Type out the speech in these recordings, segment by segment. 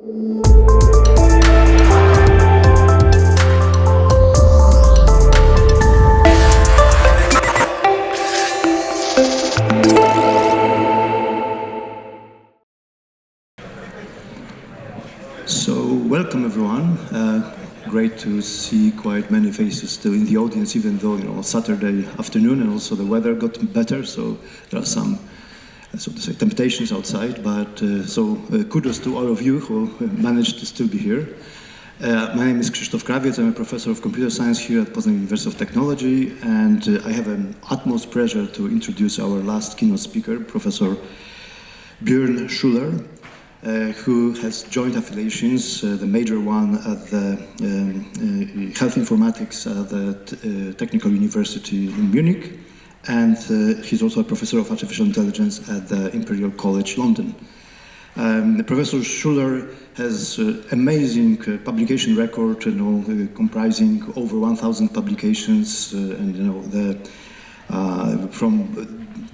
Welcome everyone. Great to see quite many faces still in the audience, even though Saturday afternoon and also the weather got better, so there are some so to say temptations outside. But kudos to all of you who managed to still be here. My name is Krzysztof Krawiec. I'm a professor of computer science here at Poznań University of Technology, and I have an utmost pleasure to introduce our last keynote speaker, Professor Björn Schuller. Who has joint affiliations, the major one at the Health Informatics at the Technical University in Munich, and he's also a professor of artificial intelligence at the Imperial College London. Professor Schuller has amazing publication record, comprising over 1,000 publications, and from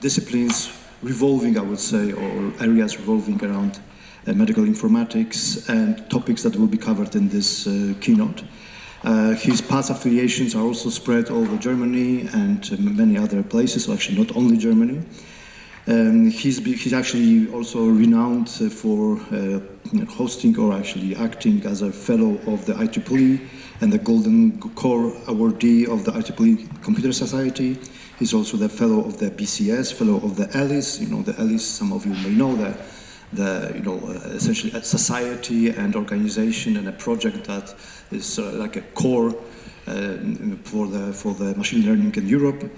disciplines revolving, I would say, or areas revolving around medical informatics and topics that will be covered in this keynote. His past affiliations are also spread all over Germany and many other places, so actually not only Germany. He's actually also renowned for hosting or actually acting as a fellow of the IEEE and the Golden Core awardee of the IEEE Computer Society. He's also the fellow of the BCS, fellow of the ALICE. The ALICE, some of you may know that. Essentially a society and organization and a project that is like a core for the machine learning in Europe.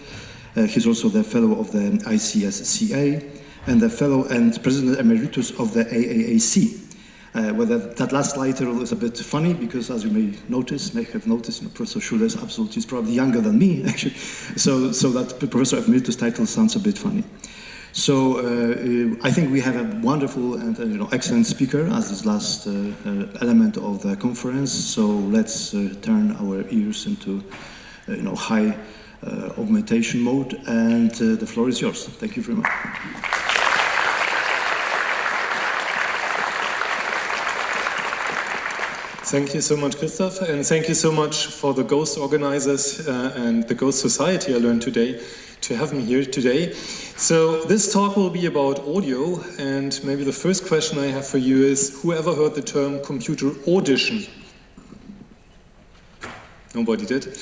He's also the fellow of the ICSCA and the fellow and president emeritus of the AAAC. Whether that last title is a bit funny because, as you may have noticed, Professor Schuller is probably younger than me, actually. So that Professor Emeritus title sounds a bit funny. So I think we have a wonderful and excellent speaker as this last element of the conference. So let's turn our ears into high augmentation mode, and the floor is yours. Thank you very much. Thank you so much, Christoph, and thank you so much for the Ghost organizers and the Ghost Society I learned today to have me here today. So this talk will be about audio, and maybe the first question I have for you is, who ever heard the term computer audition? Nobody did?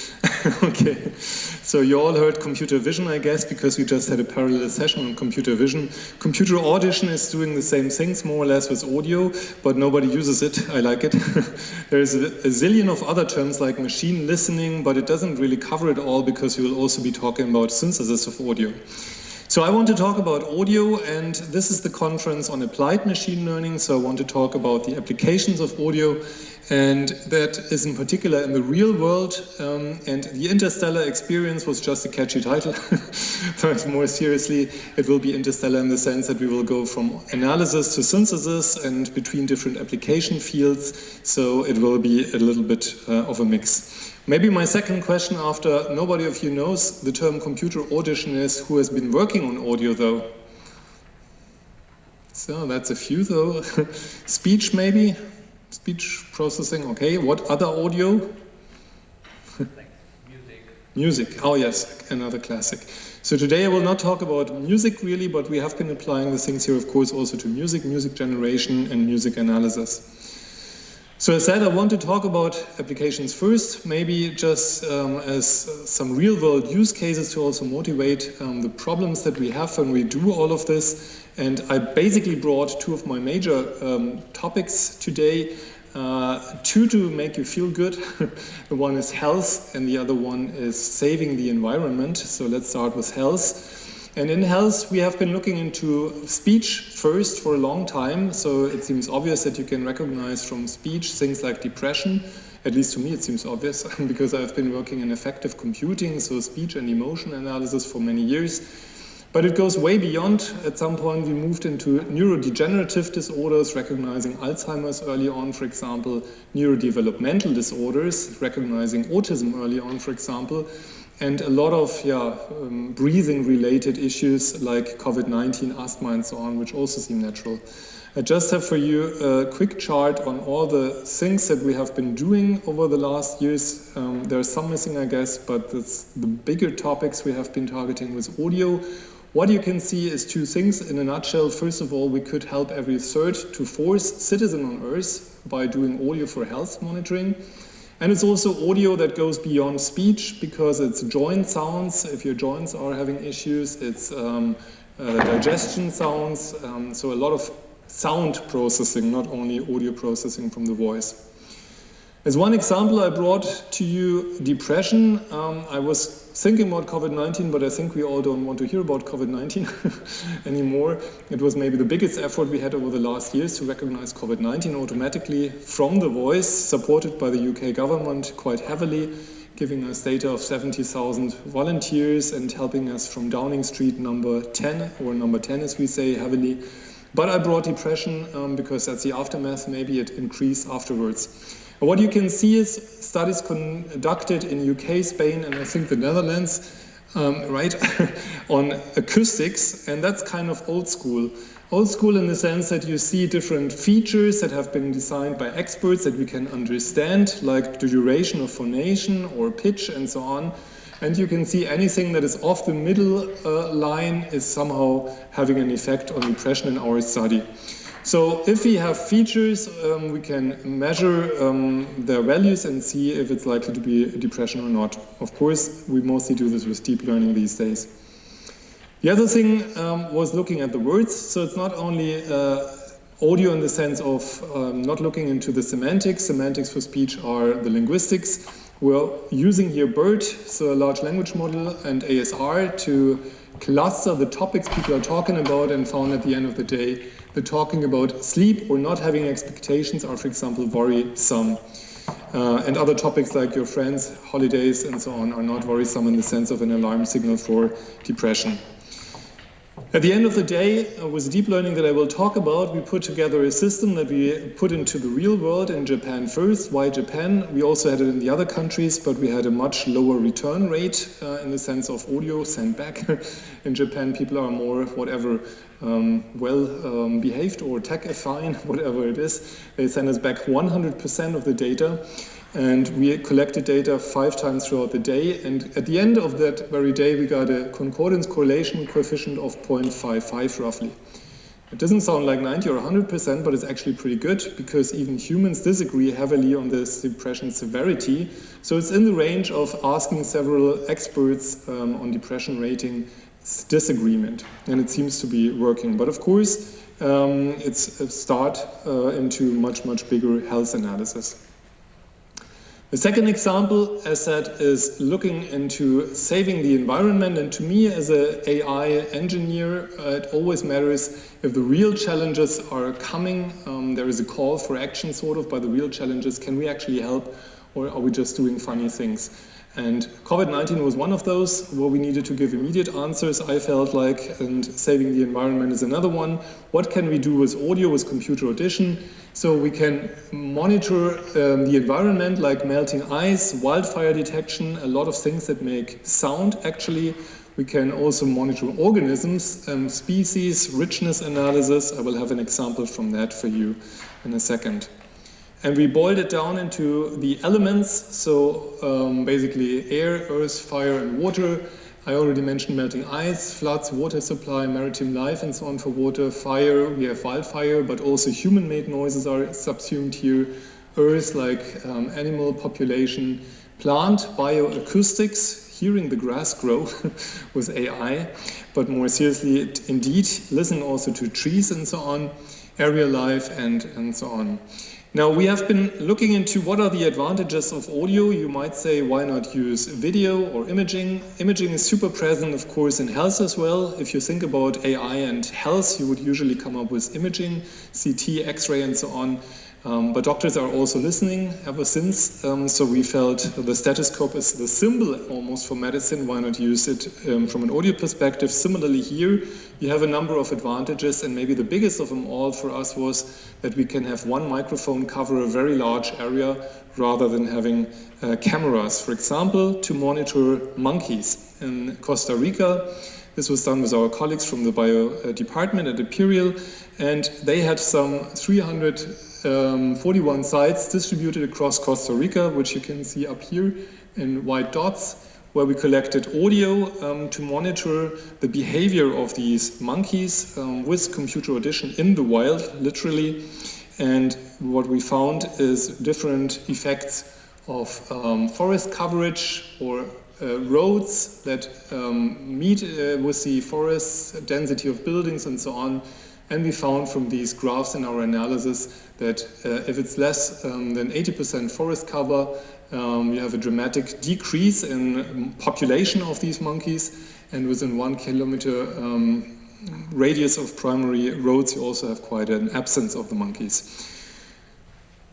Okay. So you all heard computer vision, I guess, because we just had a parallel session on computer vision. Computer audition is doing the same things, more or less, with audio, but nobody uses it. I like it. There's a zillion of other terms like machine listening, but it doesn't really cover it all because we will also be talking about synthesis of audio. So I want to talk about audio, and this is the conference on applied machine learning, so I want to talk about the applications of audio, and that is in particular in the real world, and the Interstellar experience was just a catchy title, but more seriously it will be interstellar in the sense that we will go from analysis to synthesis and between different application fields, so it will be a little bit of a mix. Maybe my second question, after nobody of you knows the term computer audition, is who has been working on audio though? So that's a few though. Speech maybe? Speech processing, okay. What other audio? Like music. Music, oh yes, another classic. So today I will not talk about music really, but we have been applying the things here of course also to music, music generation and music analysis. So as said, I want to talk about applications first, maybe just as some real-world use cases to also motivate the problems that we have when we do all of this. And I basically brought two of my major topics today, two to make you feel good. One is health and the other one is saving the environment. So let's start with health. And in health, we have been looking into speech first for a long time, so it seems obvious that you can recognize from speech things like depression. At least to me it seems obvious, because I've been working in effective computing, so speech and emotion analysis for many years. But it goes way beyond. At some point we moved into neurodegenerative disorders, recognizing Alzheimer's early on, for example, neurodevelopmental disorders, recognizing autism early on, for example, and a lot of breathing-related issues like COVID-19, asthma, and so on, which also seem natural. I just have for you a quick chart on all the things that we have been doing over the last years. There are some missing, I guess, but it's the bigger topics we have been targeting with audio. What you can see is two things in a nutshell. First of all, we could help every third to fourth citizen on Earth by doing audio for health monitoring. And it's also audio that goes beyond speech because it's joint sounds. If your joints are having issues, it's digestion sounds. So a lot of sound processing, not only audio processing from the voice. As one example, I brought to you depression. I was thinking about COVID-19, but I think we all don't want to hear about COVID-19 anymore. It was maybe the biggest effort we had over the last years to recognize COVID-19 automatically from the voice, supported by the UK government quite heavily, giving us data of 70,000 volunteers and helping us from Downing Street number 10, or number 10 as we say, heavily. But I brought depression because that's the aftermath, maybe it increased afterwards. What you can see is studies conducted in UK, Spain, and I think the Netherlands, right, on acoustics, and that's kind of old school. Old school in the sense that you see different features that have been designed by experts that we can understand, like the duration of phonation or pitch and so on. And you can see anything that is off the middle line is somehow having an effect on depression in our study. So if we have features, we can measure their values and see if it's likely to be depression or not. Of course, we mostly do this with deep learning these days. The other thing was looking at the words. So it's not only audio in the sense of not looking into the semantics. Semantics for speech are the linguistics. We're using here BERT, so a large language model, and ASR to cluster the topics people are talking about, and found at the end of the day the talking about sleep or not having expectations are, for example, worrisome. And other topics like your friends, holidays, and so on are not worrisome in the sense of an alarm signal for depression. At the end of the day, with deep learning that I will talk about, we put together a system that we put into the real world in Japan first. Why Japan? We also had it in the other countries, but we had a much lower return rate in the sense of audio sent back. In Japan, people are more, whatever, well-behaved or tech-affine, whatever it is. They send us back 100% of the data. And we collected data 5 times throughout the day, and at the end of that very day we got a concordance correlation coefficient of 0.55 roughly. It doesn't sound like 90 or 100%, but it's actually pretty good because even humans disagree heavily on this depression severity. So it's in the range of asking several experts on depression rating disagreement, and it seems to be working. But of course, it's a start into much, much bigger health analysis. The second example, as said, is looking into saving the environment. And to me, as an AI engineer, it always matters if the real challenges are coming. There is a call for action, sort of, by the real challenges. Can we actually help, or are we just doing funny things? And COVID-19 was one of those where we needed to give immediate answers, I felt like, and saving the environment is another one. What can we do with audio, with Computer Audition? So we can monitor the environment, like melting ice, wildfire detection, a lot of things that make sound, actually. We can also monitor organisms, species, richness analysis. I will have an example from that for you in a second. And we boiled it down into the elements, so basically air, earth, fire, and water. I already mentioned melting ice, floods, water supply, maritime life, and so on for water. Fire, we have wildfire, but also human-made noises are subsumed here. Earth, like animal population. Plant, bioacoustics, hearing the grass grow with AI, but more seriously, indeed, listen also to trees and so on. Area life, and so on. Now, we have been looking into what are the advantages of audio. You might say, why not use video or imaging? Imaging is super present, of course, in health as well. If you think about AI and health, you would usually come up with imaging, CT, X-ray, and so on. But doctors are also listening ever since, so we felt the stethoscope is the symbol almost for medicine. Why not use it from an audio perspective? Similarly here, you have a number of advantages, and maybe the biggest of them all for us was that we can have one microphone cover a very large area rather than having cameras. For example, to monitor monkeys in Costa Rica, This was done with our colleagues from the bio department at Imperial, and they had some 341 sites distributed across Costa Rica, which you can see up here in white dots, where we collected audio to monitor the behavior of these monkeys with computer audition in the wild, literally. And what we found is different effects of forest coverage or roads that meet with the forest, density of buildings and so on. And we found from these graphs in our analysis that if it's less than 80% forest cover, you have a dramatic decrease in population of these monkeys, and within 1 kilometer radius of primary roads, you also have quite an absence of the monkeys.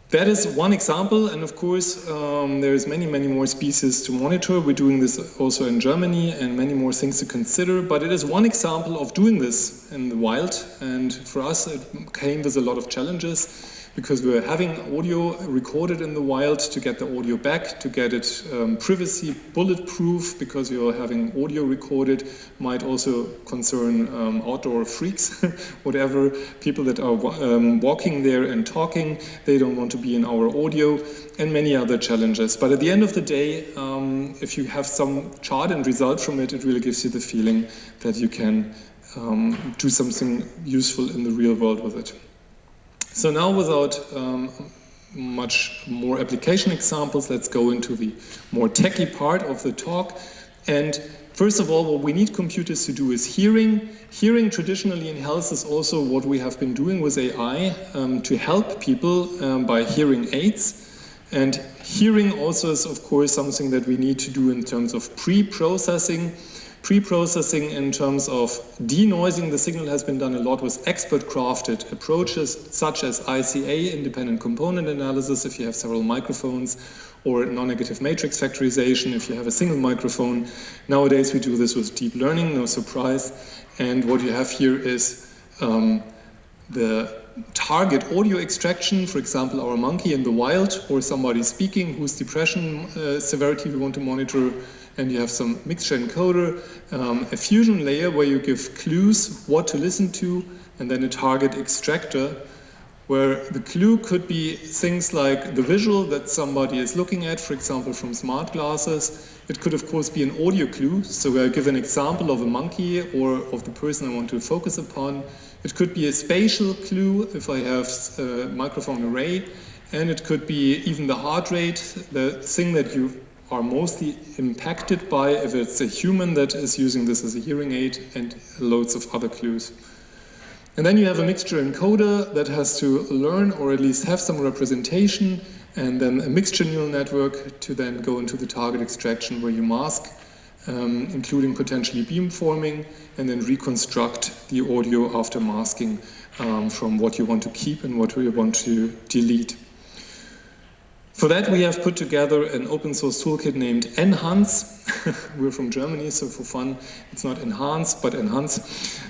That is one example, and of course there's many more species to monitor. We're doing this also in Germany, and many more things to consider, but it is one example of doing this in the wild, and for us it came with a lot of challenges, because we're having audio recorded in the wild to get the audio back, to get it privacy bulletproof, because you're having audio recorded, might also concern outdoor freaks, whatever, people that are walking there and talking, they don't want to be in our audio, and many other challenges. But at the end of the day, if you have some chart and result from it, it really gives you the feeling that you can do something useful in the real world with it. So now, without much more application examples, let's go into the more techy part of the talk. And first of all, what we need computers to do is hearing. Hearing traditionally in health is also what we have been doing with AI to help people by hearing aids. And hearing also is, of course, something that we need to do in terms of pre-processing. Pre-processing in terms of denoising the signal has been done a lot with expert-crafted approaches, such as ICA, independent component analysis, if you have several microphones, or non-negative matrix factorization, if you have a single microphone. Nowadays we do this with deep learning, no surprise. And what you have here is the target audio extraction, for example, our monkey in the wild, or somebody speaking whose depression severity we want to monitor. And you have some mixture encoder, a fusion layer where you give clues what to listen to, and then a target extractor, where the clue could be things like the visual that somebody is looking at, for example, from smart glasses. It could, of course, be an audio clue, so I give an example of a monkey or of the person I want to focus upon. It could be a spatial clue if I have a microphone array, and it could be even the heart rate, the thing that you are mostly impacted by if it's a human that is using this as a hearing aid, and loads of other clues. And then you have a mixture encoder that has to learn or at least have some representation, and then a mixture neural network to then go into the target extraction where you mask, including potentially beamforming, and then reconstruct the audio after masking from what you want to keep and what you want to delete. For that, we have put together an open source toolkit named Enhance. We're from Germany, so for fun, it's not Enhance, but Enhance.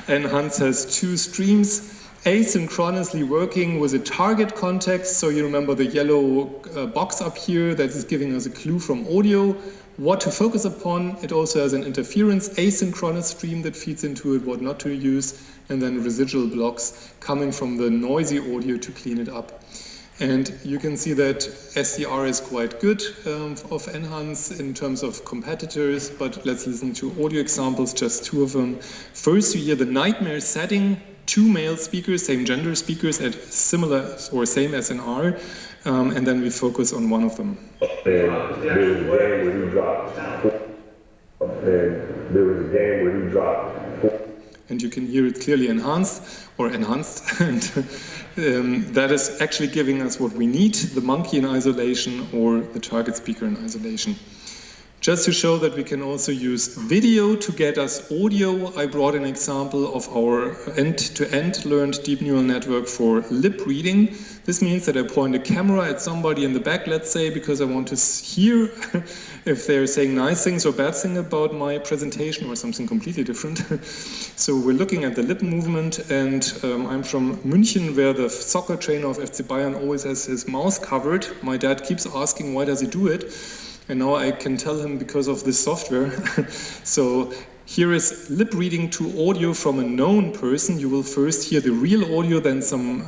Enhance has two streams, asynchronously working with a target context. So you remember the yellow box up here that is giving us a clue from audio, what to focus upon. It also has an interference asynchronous stream that feeds into it, what not to use, and then residual blocks coming from the noisy audio to clean it up. And you can see that SDR is quite good of Enhance in terms of competitors, but let's listen to audio examples, just two of them. First, you hear the nightmare setting, two male speakers, same gender speakers at similar or same SNR, and then we focus on one of them. There was a game where you dropped. And you can hear it clearly enhanced, and that is actually giving us what we need, the monkey in isolation or the target speaker in isolation. Just to show that we can also use video to get us audio, I brought an example of our end-to-end learned deep neural network for lip reading. This means that I point a camera at somebody in the back, let's say, because I want to hear if they're saying nice things or bad things about my presentation or something completely different. So we're looking at the lip movement, and I'm from München, where the soccer trainer of FC Bayern always has his mouth covered. My dad keeps asking, why does he do it? And now I can tell him because of this software. So here is lip reading to audio from a known person. You will first hear the real audio, then some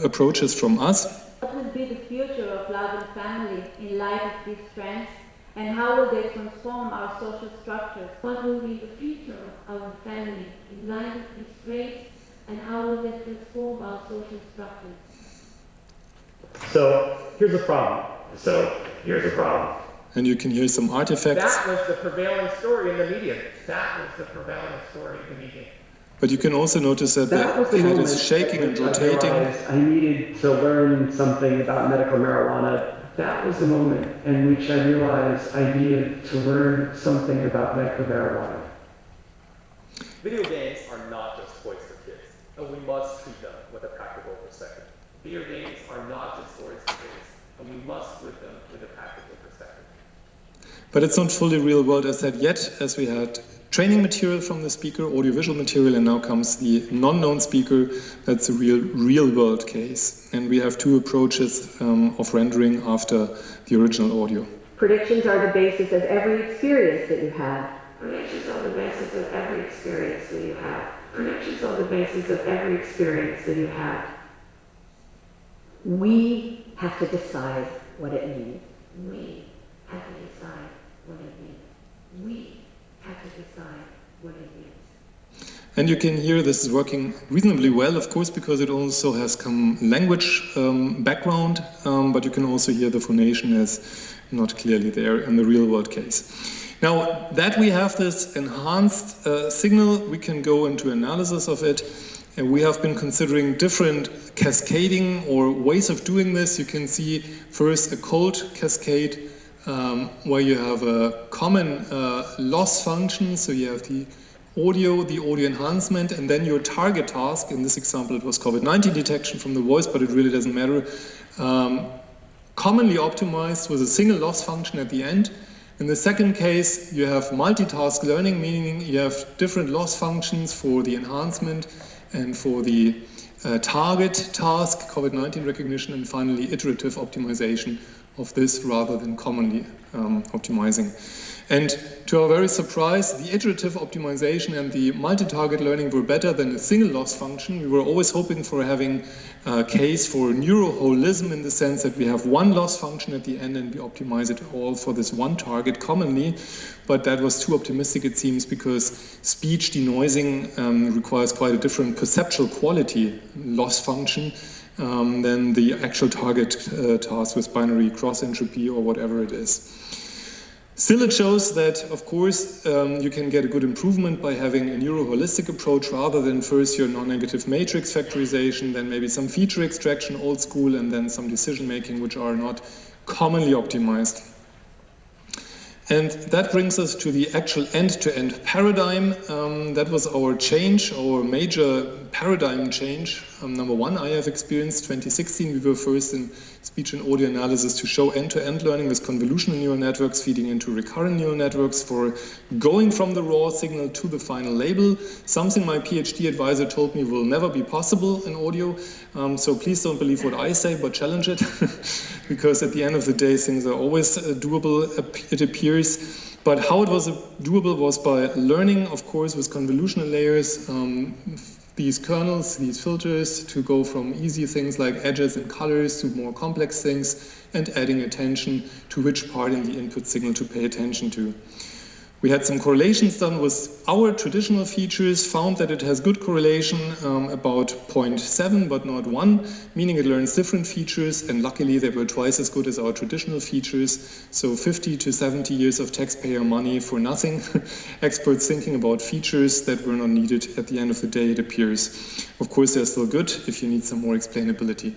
approaches from us. What will be the future of love and family in light of these trends, and how will they transform our social structures? What will be the future of our family in light of these trends, and how will they transform our social structures? So here's the problem. And you can hear some artifacts. That was the prevailing story in the media. But you can also notice that the head is shaking and rotating. I needed to learn something about medical marijuana. That was the moment in which I realized I needed to learn something about medical marijuana. Video games are not just toys for kids, and we must treat them with a practical perspective. Video games are not just stories for kids, and we must treat them with a practical perspective. But it's not fully real world as said yet, as we had training material from the speaker, audiovisual material, and now comes the non-known speaker. That's a real world case. And we have two approaches of rendering after the original audio. Predictions are the basis of every experience that you have. Predictions are the basis of every experience that you have. Predictions are the basis of every experience that you have. We have to decide what it means. We have to decide what it means. We have to decide what it means. And you can hear this is working reasonably well, of course, because it also has some language background, but you can also hear the phonation is not clearly there in the real world case. Now that we have this enhanced signal, we can go into analysis of it. And we have been considering different cascading or ways of doing this. You can see first a cold cascade where you have a common loss function. So you have the audio enhancement, and then your target task. In this example, it was COVID-19 detection from the voice, but it really doesn't matter. Commonly optimized with a single loss function at the end. In the second case, you have multitask learning, meaning you have different loss functions for the enhancement and for the target task, COVID-19 recognition, and finally iterative optimization of this rather than commonly optimizing. And to our very surprise, the iterative optimization and the multi-target learning were better than a single loss function. We were always hoping for having a case for neuroholism in the sense that we have one loss function at the end and we optimize it all for this one target commonly. But that was too optimistic, it seems, because speech denoising requires quite a different perceptual quality loss function than the actual target task with binary cross entropy or whatever it is. Still, it shows that, of course, you can get a good improvement by having a neuroholistic approach rather than first your non-negative matrix factorization, then maybe some feature extraction, old school, and then some decision making, which are not commonly optimized. And that brings us to the actual end-to-end paradigm. That was our change, our major paradigm change. Number one, I have experienced 2016. We were first in speech and audio analysis to show end-to-end learning with convolutional neural networks feeding into recurrent neural networks for going from the raw signal to the final label. Something my PhD advisor told me will never be possible in audio. So please don't believe what I say, but challenge it. Because at the end of the day, things are always doable, it appears. But how it was doable was by learning, of course, with convolutional layers, these kernels, these filters, to go from easy things like edges and colors to more complex things, and adding attention to which part in the input signal to pay attention to. We had some correlations done with our traditional features, found that it has good correlation, about 0.7 but not 1, meaning it learns different features, and luckily they were twice as good as our traditional features. So 50 to 70 years of taxpayer money for nothing. Experts thinking about features that were not needed at the end of the day, it appears. Of course, they're still good if you need some more explainability.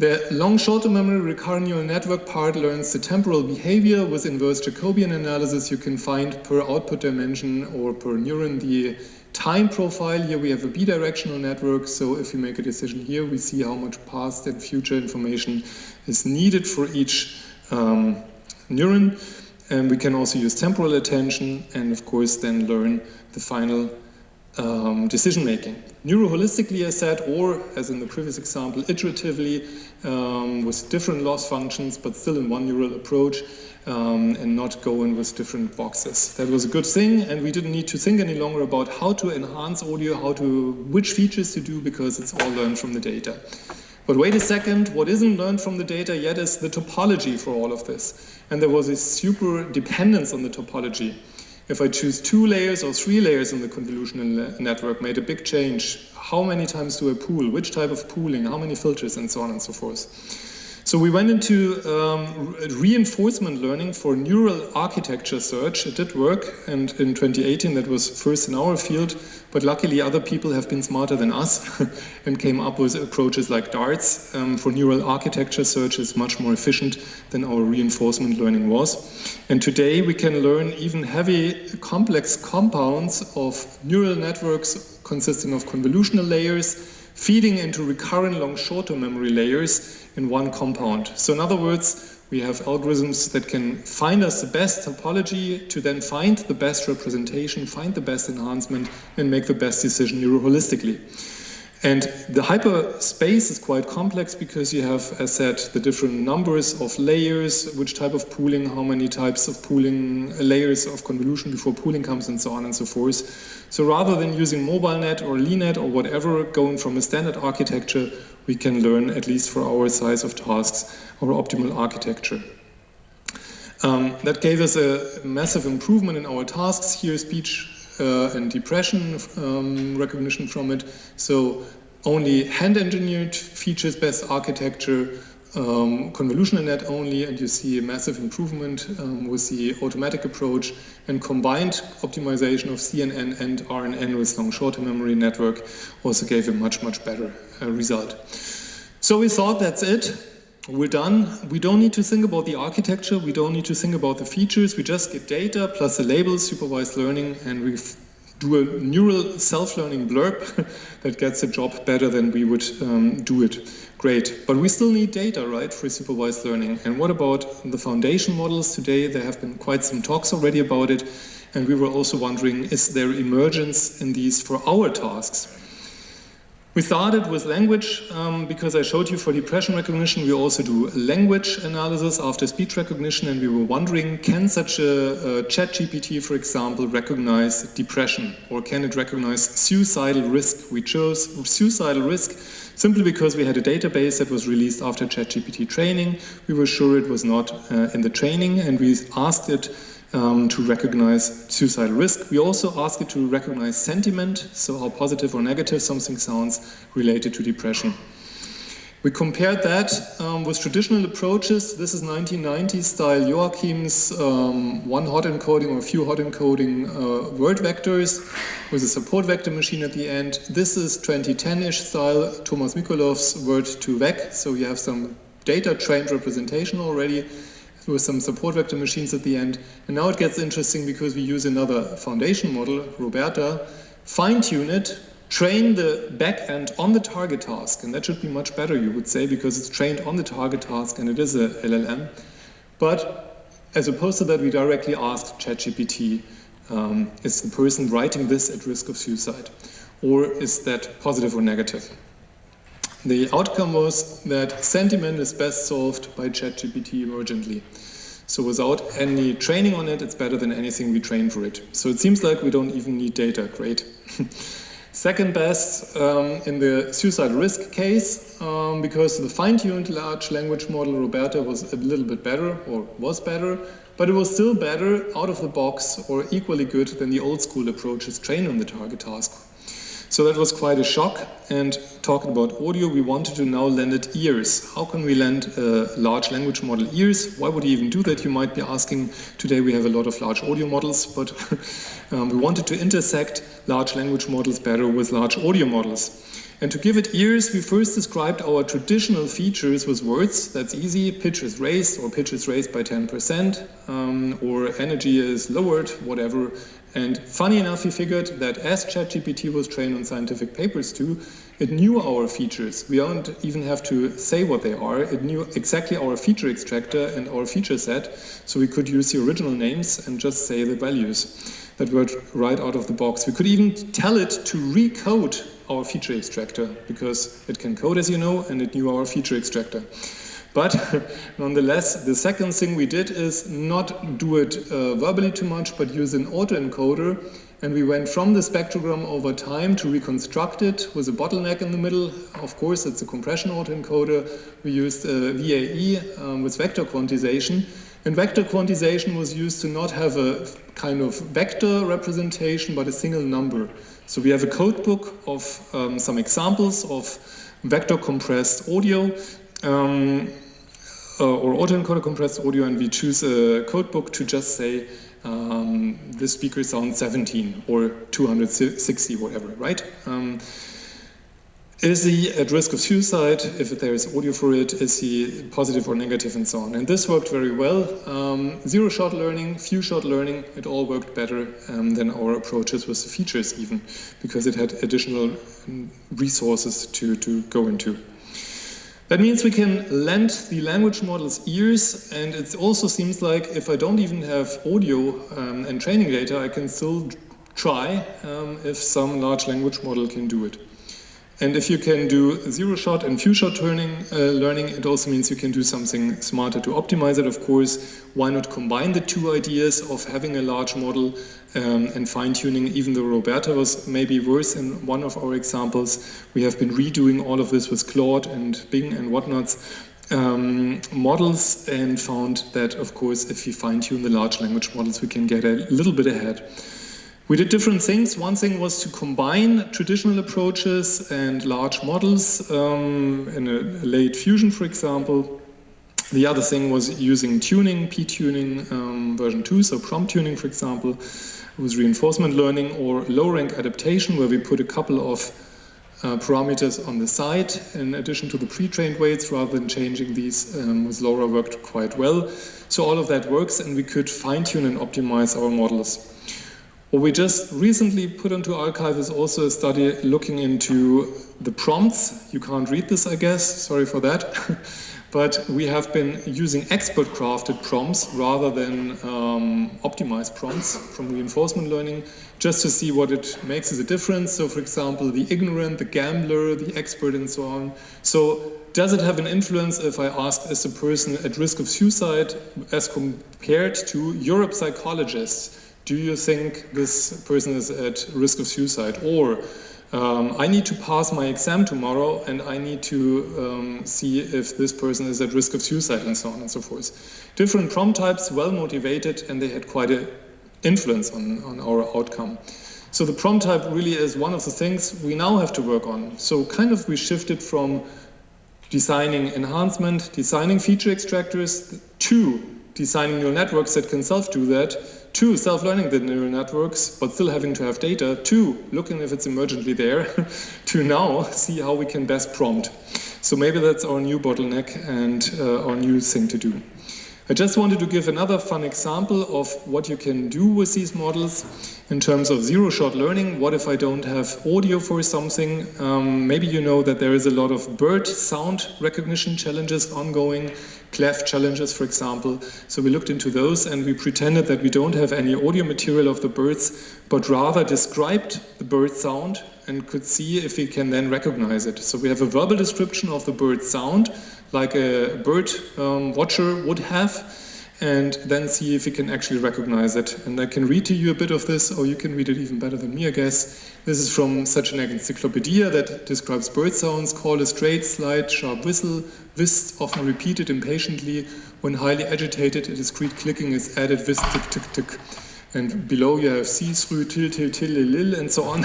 The long-short-term memory recurrent neural network part learns the temporal behavior. With inverse Jacobian analysis, you can find per output dimension or per neuron the time profile. Here we have a bidirectional network, so if we make a decision here, we see how much past and future information is needed for each neuron. And we can also use temporal attention and, of course, then learn the final decision making. Neuroholistically, as said, or as in the previous example, iteratively, with different loss functions, but still in one neural approach, and not going with different boxes. That was a good thing, and we didn't need to think any longer about how to enhance audio, which features to do, because it's all learned from the data. But wait a second, what isn't learned from the data yet is the topology for all of this. And there was a super dependence on the topology. If I choose 2 layers or 3 layers in the convolutional network, made a big change. How many times do I pool? Which type of pooling? How many filters? And so on and so forth. So we went into reinforcement learning for neural architecture search. It did work, and in 2018 that was first in our field, but luckily other people have been smarter than us and came up with approaches like DARTS for neural architecture search. Is much more efficient than our reinforcement learning was. And today we can learn even heavy complex compounds of neural networks consisting of convolutional layers, feeding into recurrent long short-term memory layers in one compound. So in other words, we have algorithms that can find us the best topology to then find the best representation, find the best enhancement, and make the best decision neuroholistically. And the hyperspace is quite complex because you have, as said, the different numbers of layers, which type of pooling, how many types of pooling, layers of convolution before pooling comes, and so on and so forth. So rather than using MobileNet or LeNet or whatever, going from a standard architecture, we can learn, at least for our size of tasks, our optimal architecture. That gave us a massive improvement in our tasks. Here, speech and depression recognition from it. So only hand-engineered features, best architecture, convolutional net only, and you see a massive improvement with the automatic approach, and combined optimization of CNN and RNN with long short-term memory network also gave a much, much better result. So we thought that's it. We're done. We don't need to think about the architecture. We don't need to think about the features. We just get data plus the labels, supervised learning, and we do a neural self-learning blurb that gets the job better than we would do it. Great. But we still need data, right, for supervised learning. And what about the foundation models today? There have been quite some talks already about it. And we were also wondering, is there emergence in these for our tasks? We started with language because I showed you for depression recognition we also do language analysis after speech recognition, and we were wondering, can such a ChatGPT, for example, recognize depression, or can it recognize suicidal risk? We chose suicidal risk simply because we had a database that was released after ChatGPT training. We were sure it was not in the training, and we asked it to recognize suicidal risk. We also ask it to recognize sentiment, so how positive or negative something sounds related to depression. We compared that with traditional approaches. This is 1990s style Joachim's one hot encoding or a few hot encoding word vectors with a support vector machine at the end. This is 2010-ish style Thomas Mikolov's word to vec, so you have some data trained representation already with some support vector machines at the end. And now it gets interesting because we use another foundation model, Roberta, fine-tune it, train the backend on the target task, and that should be much better, you would say, because it's trained on the target task and it is a LLM. But as opposed to that, we directly asked ChatGPT, is the person writing this at risk of suicide? Or is that positive or negative? The outcome was that sentiment is best solved by ChatGPT emergently. So without any training on it, it's better than anything we train for it. So it seems like we don't even need data. Great. Second best in the suicide risk case, because the fine-tuned large language model Roberta was a little bit better, or was better, but it was still better out of the box or equally good than the old school approaches trained on the target task. So that was quite a shock. And talking about audio, we wanted to now lend it ears. How can we lend a large language model ears? Why would you even do that, you might be asking. Today we have a lot of large audio models, but we wanted to intersect large language models better with large audio models. And to give it ears, we first described our traditional features with words. That's easy. Pitch is raised, or pitch is raised by 10%, or energy is lowered, whatever. And funny enough, we figured that as ChatGPT was trained on scientific papers too, it knew our features. We don't even have to say what they are. It knew exactly our feature extractor and our feature set, so we could use the original names and just say the values. that worked right out of the box. We could even tell it to recode our feature extractor, because it can code, as you know, and it knew our feature extractor. But nonetheless, the second thing we did is not do it verbally too much, but use an autoencoder. And we went from the spectrogram over time to reconstruct it with a bottleneck in the middle. Of course, it's a compression autoencoder. We used VAE with vector quantization. And vector quantization was used to not have a kind of vector representation, but a single number. So we have a codebook of some examples of vector compressed audio, or autoencoder compressed audio, and we choose a codebook to just say this speaker sounds 17 or 260, whatever, right? Is he at risk of suicide? If there is audio for it, is he positive or negative, and so on. And this worked very well. Zero-shot learning, few-shot learning, it all worked better than our approaches with the features even, because it had additional resources to go into. That means we can lend the language models ears, and it also seems like if I don't even have audio and training data, I can still try if some large language model can do it. And if you can do zero-shot and few-shot learning, it also means you can do something smarter to optimize it, of course. Why not combine the two ideas of having a large model and fine-tuning, even though Roberta was maybe worse in one of our examples. We have been redoing all of this with Claude and Bing and whatnots models, and found that, of course, if we fine-tune the large language models, we can get a little bit ahead. We did different things. One thing was to combine traditional approaches and large models in a late fusion, for example. The other thing was using tuning, p-tuning version 2, so prompt tuning, for example. It was reinforcement learning or low-rank adaptation, where we put a couple of parameters on the side in addition to the pre-trained weights, rather than changing these. With LoRa worked quite well. So all of that works, and we could fine-tune and optimize our models. What we just recently put onto arXiv is also a study looking into the prompts. You can't read this, I guess, sorry for that. But we have been using expert-crafted prompts rather than optimized prompts from reinforcement learning, just to see what it makes as a difference. So, for example, the ignorant, the gambler, the expert, and so on. So, does it have an influence if I ask, is the person at risk of suicide as compared to Europe psychologists? Do you think this person is at risk of suicide? Or I need to pass my exam tomorrow, and I need to see if this person is at risk of suicide, and so on and so forth. Different prompt types, well motivated, and they had quite an influence on our outcome. So the prompt type really is one of the things we now have to work on. So kind of we shifted from designing enhancement, designing feature extractors, to designing neural networks that can self-do that, to self-learning the neural networks, but still having to have data, to looking if it's emergently there, to now see how we can best prompt. So maybe that's our new bottleneck and our new thing to do. I just wanted to give another fun example of what you can do with these models in terms of zero-shot learning. What if I don't have audio for something? Maybe you know that there is a lot of bird sound recognition challenges ongoing, clef challenges, for example. So we looked into those, and we pretended that we don't have any audio material of the birds, but rather described the bird sound and could see if we can then recognize it. So we have a verbal description of the bird sound, like a bird watcher would have, and then see if we can actually recognize it. And I can read to you a bit of this, or you can read it even better than me, I guess. This is from such an encyclopedia that describes bird sounds. Call a straight, slight, sharp whistle, whist, often repeated impatiently. When highly agitated, a discrete clicking is added, whist, tick, tick, tick. And below you have see, through, till, till, till, lil, and so on.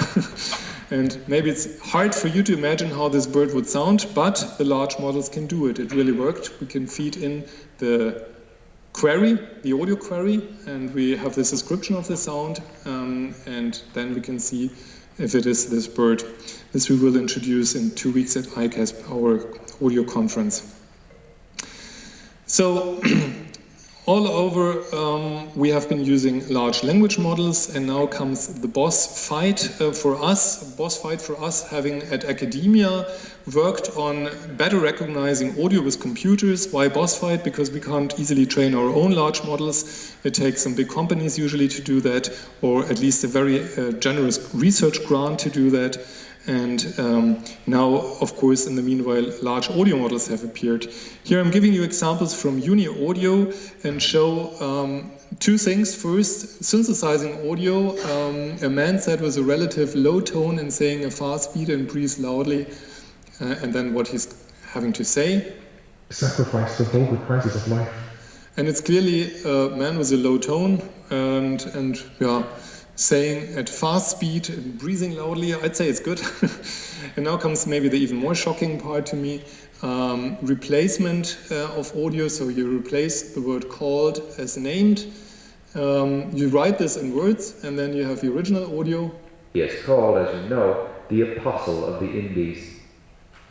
And maybe it's hard for you to imagine how this bird would sound, but the large models can do it. It really worked. We can feed in the query, the audio query, and we have this description of the sound, and then we can see if it is this bird. This we will introduce in 2 weeks at ICASP, our audio conference. So All over, we have been using large language models, and now comes the boss fight for us, having at academia worked on better recognizing audio with computers. Why boss fight? Because we can't easily train our own large models. It takes some big companies usually to do that, or at least a very generous research grant to do that. And now, of course, in the meanwhile, large audio models have appeared. Here I'm giving you examples from Uni Audio and show two things. First, synthesizing audio. A man said with a relative low tone and saying a fast beat and breathe loudly, and then what he's having to say. Sacrifice the whole prices of life. And it's clearly a man with a low tone and yeah, saying at fast speed and breathing loudly. I'd say it's good. And now comes maybe the even more shocking part to me. Replacement of audio. So you replace the word called as named. You write this in words, and then you have the original audio. He is called, as you know, the apostle of the Indies.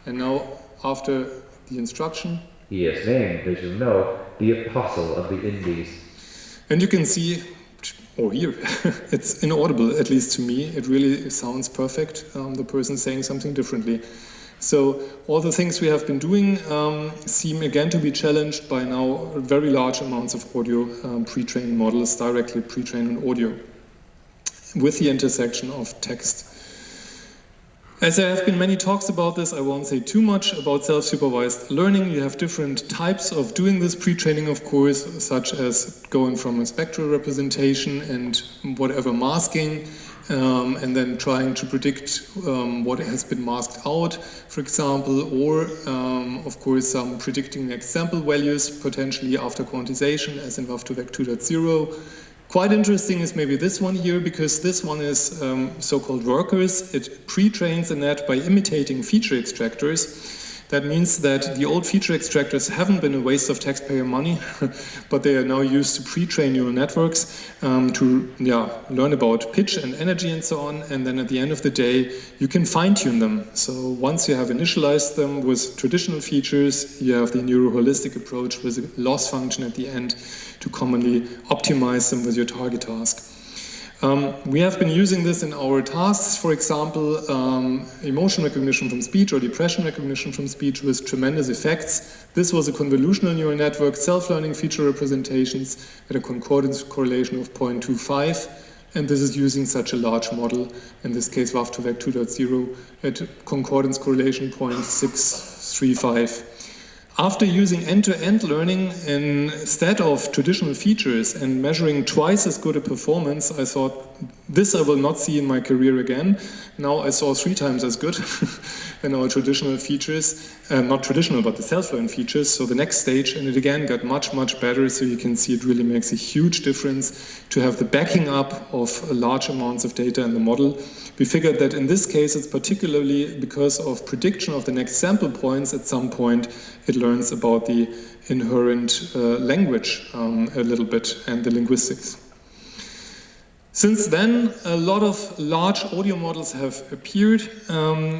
And now, after the instruction, he is named, as you know, the apostle of the Indies. And you can see, or hear, it's inaudible, at least to me. It really sounds perfect, the person saying something differently. So all the things we have been doing seem again to be challenged by now very large amounts of audio pre-trained models, directly pre-trained on audio, with the intersection of text. As there have been many talks about this, I won't say too much about self-supervised learning. You have different types of doing this pre-training, of course, such as going from a spectral representation and whatever masking, and then trying to predict what has been masked out, for example, or, of course, some predicting next sample values, potentially after quantization, as in WAV2VEC 2.0. Quite interesting is maybe this one here, because this one is so-called workers. It pre-trains the net by imitating feature extractors. That means that the old feature extractors haven't been a waste of taxpayer money, but they are now used to pre-train neural networks to learn about pitch and energy and so on. And then at the end of the day, you can fine-tune them. So once you have initialized them with traditional features, you have the neuroholistic approach with a loss function at the end to commonly optimize them with your target task. We have been using this in our tasks, for example, emotion recognition from speech or depression recognition from speech with tremendous effects. This was a convolutional neural network, self-learning feature representations at a concordance correlation of 0.25, and this is using such a large model, in this case WAV2VEC 2.0, at concordance correlation 0.635. After using end-to-end learning instead of traditional features and measuring twice as good a performance, I thought, this I will not see in my career again. Now I saw 3 times as good in our traditional features, not traditional, but the self-learned features. So the next stage, and it again got much, much better. So you can see it really makes a huge difference to have the backing up of large amounts of data in the model. We figured that in this case, it's particularly because of prediction of the next sample points. At some point, it learns about the inherent language a little bit and the linguistics. Since then, a lot of large audio models have appeared.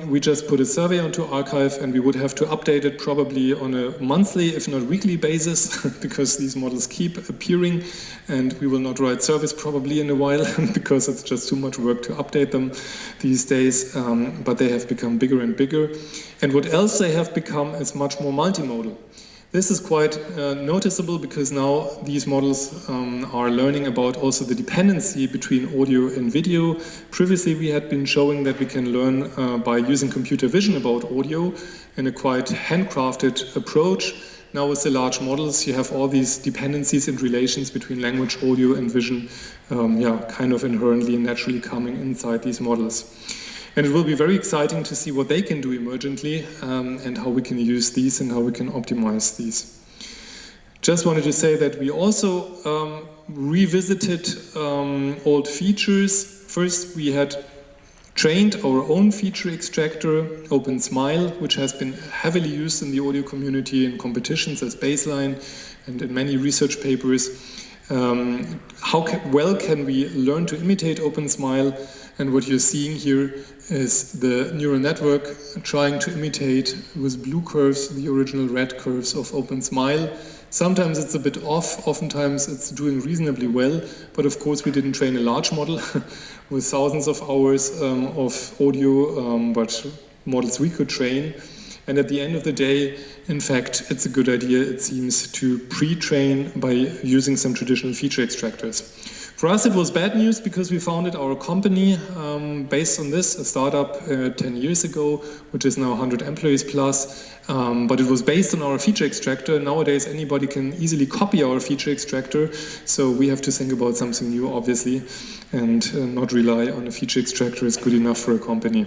We just put a survey onto arXiv, and we would have to update it probably on a monthly, if not weekly basis, because these models keep appearing, and we will not write service probably in a while, because it's just too much work to update them these days, but they have become bigger and bigger. And what else they have become is much more multimodal. This is quite noticeable because now these models are learning about also the dependency between audio and video. Previously we had been showing that we can learn by using computer vision about audio in a quite handcrafted approach. Now with the large models you have all these dependencies and relations between language, audio and vision kind of inherently and naturally coming inside these models. And it will be very exciting to see what they can do emergently and how we can use these and how we can optimize these. Just wanted to say that we also revisited old features. First, we had trained our own feature extractor, OpenSmile, which has been heavily used in the audio community in competitions as baseline and in many research papers. How well can we learn to imitate OpenSmile? And what you're seeing here is the neural network trying to imitate with blue curves the original red curves of OpenSmile. Sometimes it's a bit off, oftentimes it's doing reasonably well, but of course we didn't train a large model with thousands of hours of audio, but models we could train. And at the end of the day, in fact, it's a good idea, it seems, to pre-train by using some traditional feature extractors. For us, it was bad news because we founded our company based on this, a startup 10 years ago, which is now 100 employees plus. But it was based on our feature extractor. Nowadays, anybody can easily copy our feature extractor. So we have to think about something new, obviously, and not rely on a feature extractor is good enough for a company.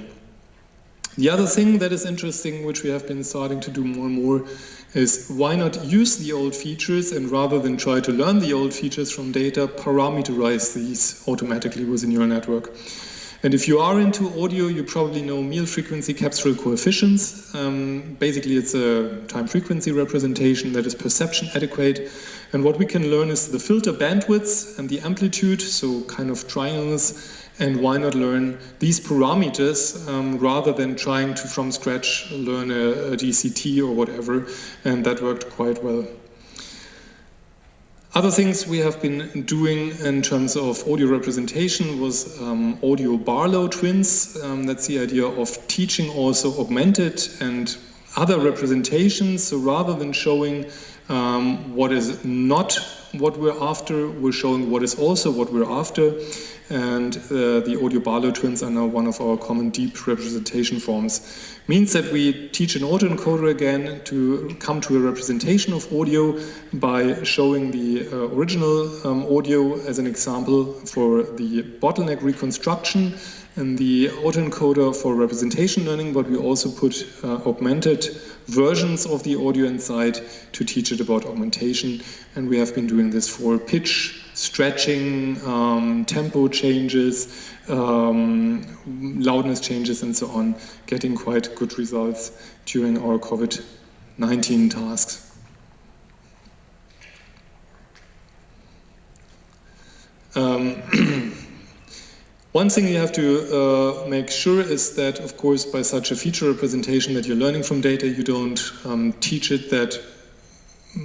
The other thing that is interesting, which we have been starting to do more and more, is why not use the old features and rather than try to learn the old features from data, parameterize these automatically with a neural network. And if you are into audio, you probably know meal frequency capsular coefficients. Basically, it's a time frequency representation that is perception adequate. And what we can learn is the filter bandwidths and the amplitude, so kind of triangles. And why not learn these parameters rather than trying to, from scratch, learn a DCT or whatever, and that worked quite well. Other things we have been doing in terms of audio representation was audio Barlow twins. That's the idea of teaching also augmented and other representations. So rather than showing what is not what we're after, we're showing what is also what we're after. And the audio Barlow twins are now one of our common deep representation forms. Means that we teach an autoencoder again to come to a representation of audio by showing the original audio as an example for the bottleneck reconstruction and the autoencoder for representation learning, but we also put augmented versions of the audio inside to teach it about augmentation. And we have been doing this for pitch, stretching, tempo changes, loudness changes and so on, getting quite good results during our COVID-19 tasks. One thing you have to make sure is that, of course, by such a feature representation that you're learning from data, you don't teach it that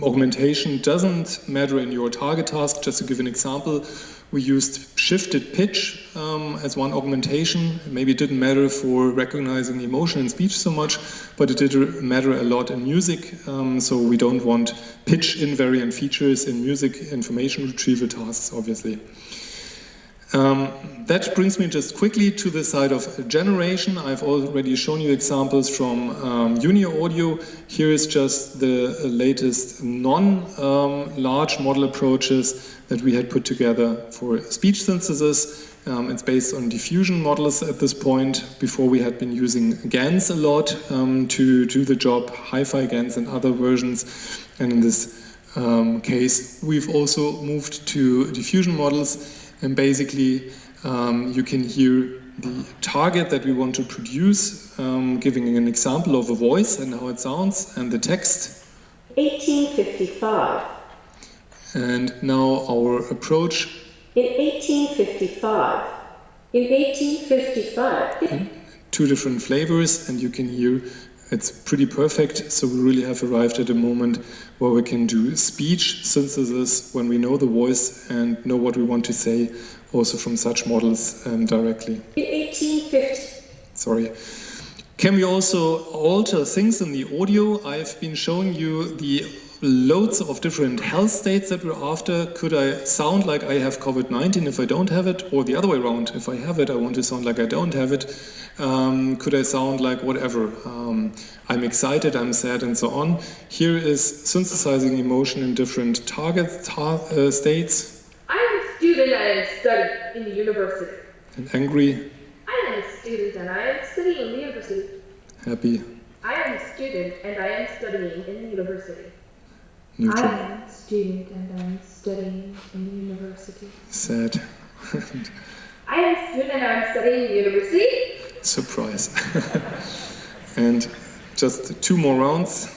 augmentation doesn't matter in your target task. Just to give an example, we used shifted pitch as one augmentation. Maybe it didn't matter for recognizing emotion and speech so much, but it did matter a lot in music. So we don't want pitch invariant features in music information retrieval tasks, obviously. That brings me just quickly to the side of generation. I've already shown you examples from Unio Audio. Here is just the latest non-large model approaches that we had put together for speech synthesis. It's based on diffusion models at this point. Before we had been using GANs a lot to do the job, hi-fi GANs and other versions. And in this case, we've also moved to diffusion models. And basically, you can hear the target that we want to produce, giving an example of a voice and how it sounds, and the text. 1855. And now our approach. In 1855. In 1855. Two different flavors, and you can hear it's pretty perfect. So we really have arrived at a moment where we can do speech synthesis when we know the voice and know what we want to say, also from such models directly. In 1850. Sorry. Can we also alter things in the audio? I've been showing you the loads of different health states that we're after. Could I sound like I have COVID-19 if I don't have it? Or the other way around, if I have it, I want to sound like I don't have it. Could I sound like whatever? I'm excited, I'm sad, and so on. Here is synthesizing emotion in different target states. I am a student and I study in the university. And angry. I am a student and I am studying in the university. Happy. I am a student and I am studying in the university. Neutral. I am a student and I'm studying in the university. Sad. I am a student and I'm studying in the university. Surprise. And just two more rounds.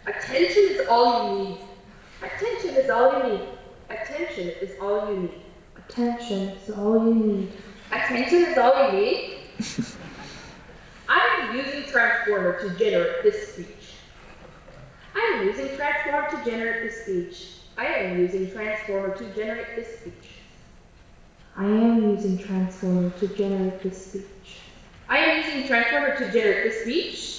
Attention is all you need. Attention is all you need. Attention is all you need. Attention is all you need. Attention is all you need. transformer to generate this speech. I am using transformer to generate this speech. I am using transformer to generate this speech. I am using transformer to generate this speech. I am using transformer to generate this speech.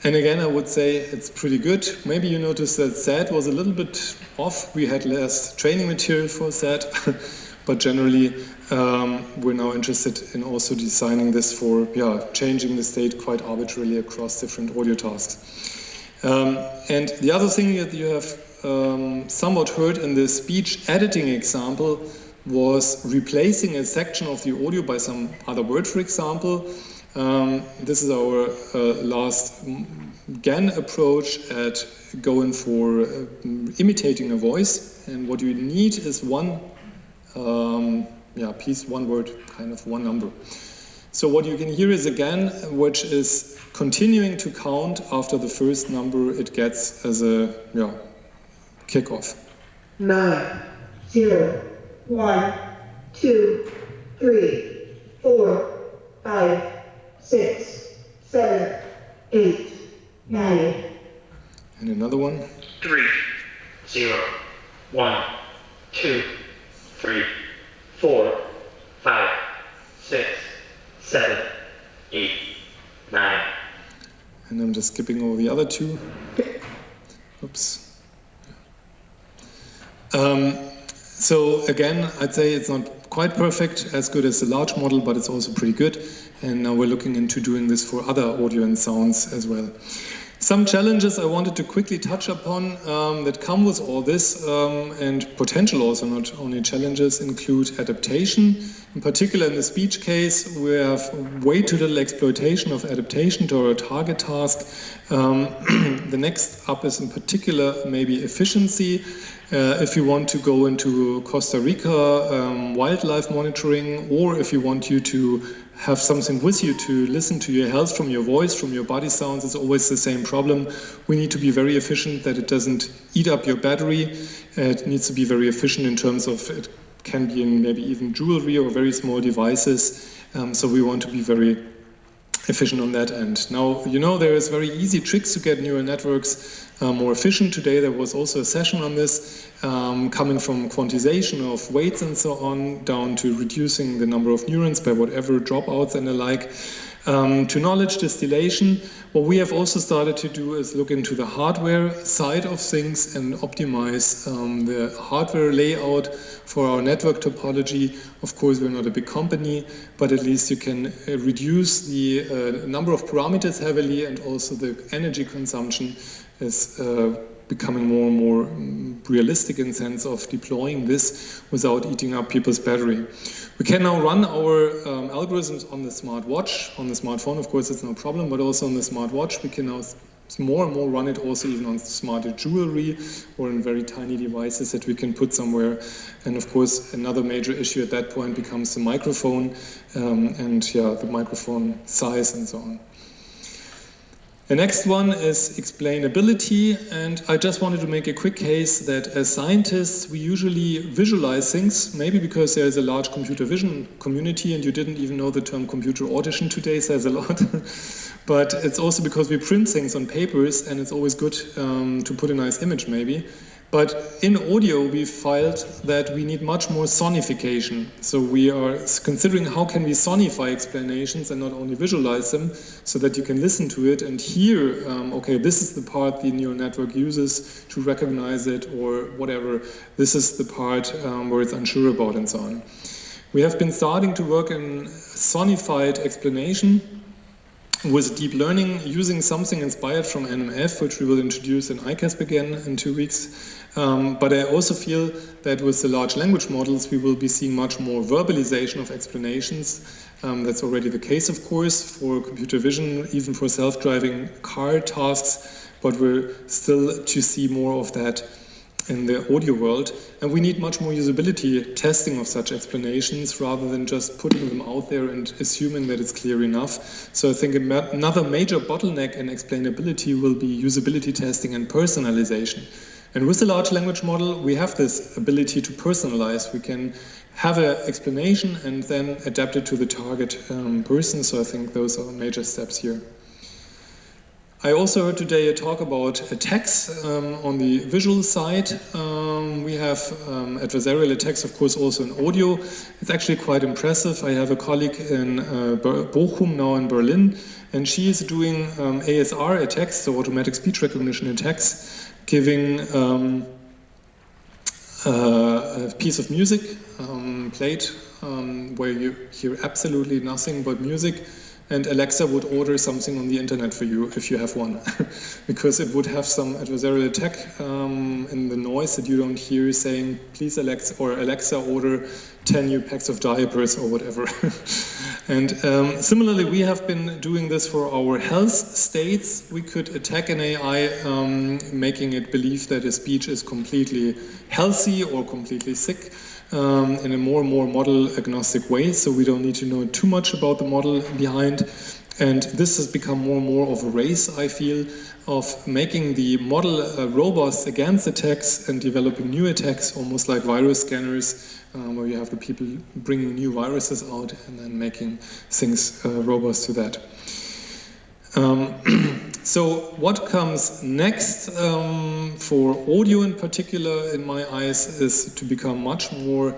And again, I would say it's pretty good. Maybe you noticed that SAT was a little bit off. We had less training material for SAT, but generally we're now interested in also designing this for changing the state quite arbitrarily across different audio tasks. And the other thing that you have somewhat heard in the speech editing example was replacing a section of the audio by some other word, for example. This is our last GAN approach at going for imitating a voice, and what you need is one piece, one word, kind of one number. So what you can hear is a GAN which is continuing to count after the first number it gets as a kickoff. 9, 0, 1, 2, 3, 4, 5, 6, 7, 8, 9. And another one. 3, 0, 1, 2, 3, 4, 5, 6, 7, 8, 9. And I'm just skipping over the other two. Oops. So again, I'd say it's not quite perfect, as good as the large model, but it's also pretty good. And now we're looking into doing this for other audio and sounds as well. Some challenges I wanted to quickly touch upon that come with all this, and potential also, not only challenges, include adaptation. In particular, in the speech case, we have way too little exploitation of adaptation to our target task. The next up is in particular maybe efficiency. If you want to go into Costa Rica wildlife monitoring, or if you want you to have something with you to listen to your health from your voice, from your body sounds, it's always the same problem. We need to be very efficient that it doesn't eat up your battery. It needs to be very efficient in terms of it can be in maybe even jewelry or very small devices. So we want to be very efficient on that end. Now, there is very easy tricks to get neural networks more efficient. Today there was also a session on this, coming from quantization of weights and so on, down to reducing the number of neurons by whatever dropouts and the like, to knowledge distillation. What we have also started to do is look into the hardware side of things and optimize the hardware layout for our network topology. Of course, we're not a big company, but at least you can reduce the number of parameters heavily, and also the energy consumption is becoming more and more realistic in sense of deploying this without eating up people's battery. We can now run our algorithms on the smartwatch. On the smartphone, of course, it's no problem, but also on the smartwatch. We can now more and more run it also even on smarter jewelry or in very tiny devices that we can put somewhere. And of course, another major issue at that point becomes the microphone and the microphone size and so on. The next one is explainability, and I just wanted to make a quick case that as scientists we usually visualize things, maybe because there is a large computer vision community and you didn't even know the term computer audition today says a lot, but it's also because we print things on papers and it's always good to put a nice image maybe. But in audio, we filed that we need much more sonification. So we are considering how can we sonify explanations and not only visualize them, so that you can listen to it and hear, okay, this is the part the neural network uses to recognize it, or whatever, this is the part where it's unsure about, and so on. We have been starting to work in sonified explanation with deep learning, using something inspired from NMF, which we will introduce in ICASP again in 2 weeks. But I also feel that with the large language models, we will be seeing much more verbalization of explanations. That's already the case, of course, for computer vision, even for self-driving car tasks, but we're still to see more of that in the audio world. And we need much more usability testing of such explanations rather than just putting them out there and assuming that it's clear enough. So I think another major bottleneck in explainability will be usability testing and personalization. And with the large language model, we have this ability to personalize. We can have an explanation and then adapt it to the target person. So I think those are major steps here. I also heard today a talk about attacks on the visual side. We have adversarial attacks, of course, also in audio. It's actually quite impressive. I have a colleague in Bochum, now in Berlin, and she is doing ASR attacks, so automatic speech recognition attacks, giving a piece of music played where you hear absolutely nothing but music, and Alexa would order something on the internet for you if you have one, because it would have some adversarial attack in the noise that you don't hear saying, please Alexa, or Alexa order 10 new packs of diapers or whatever. And similarly, we have been doing this for our health states. We could attack an AI, making it believe that a speech is completely healthy or completely sick. In a more and more model agnostic way, so we don't need to know too much about the model behind. And this has become more and more of a race, I feel, of making the model robust against attacks and developing new attacks, almost like virus scanners, where you have the people bringing new viruses out and then making things robust to that. So what comes next for audio in particular, in my eyes, is to become much more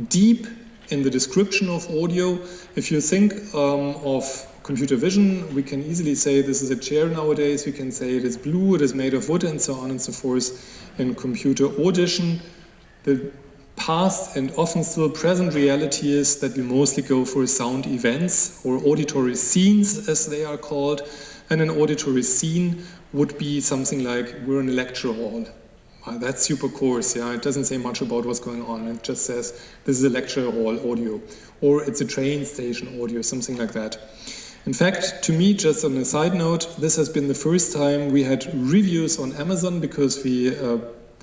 deep in the description of audio. If you think of computer vision, we can easily say this is a chair nowadays, we can say it is blue, it is made of wood, and so on and so forth. In computer audition, the past and often still present reality is that we mostly go for sound events or auditory scenes, as they are called. And an auditory scene would be something like, we're in a lecture hall. That's super coarse, yeah. It doesn't say much about what's going on. It just says, this is a lecture hall audio. Or it's a train station audio, something like that. In fact, to me, just on a side note, this has been the first time we had reviews on Amazon, because we,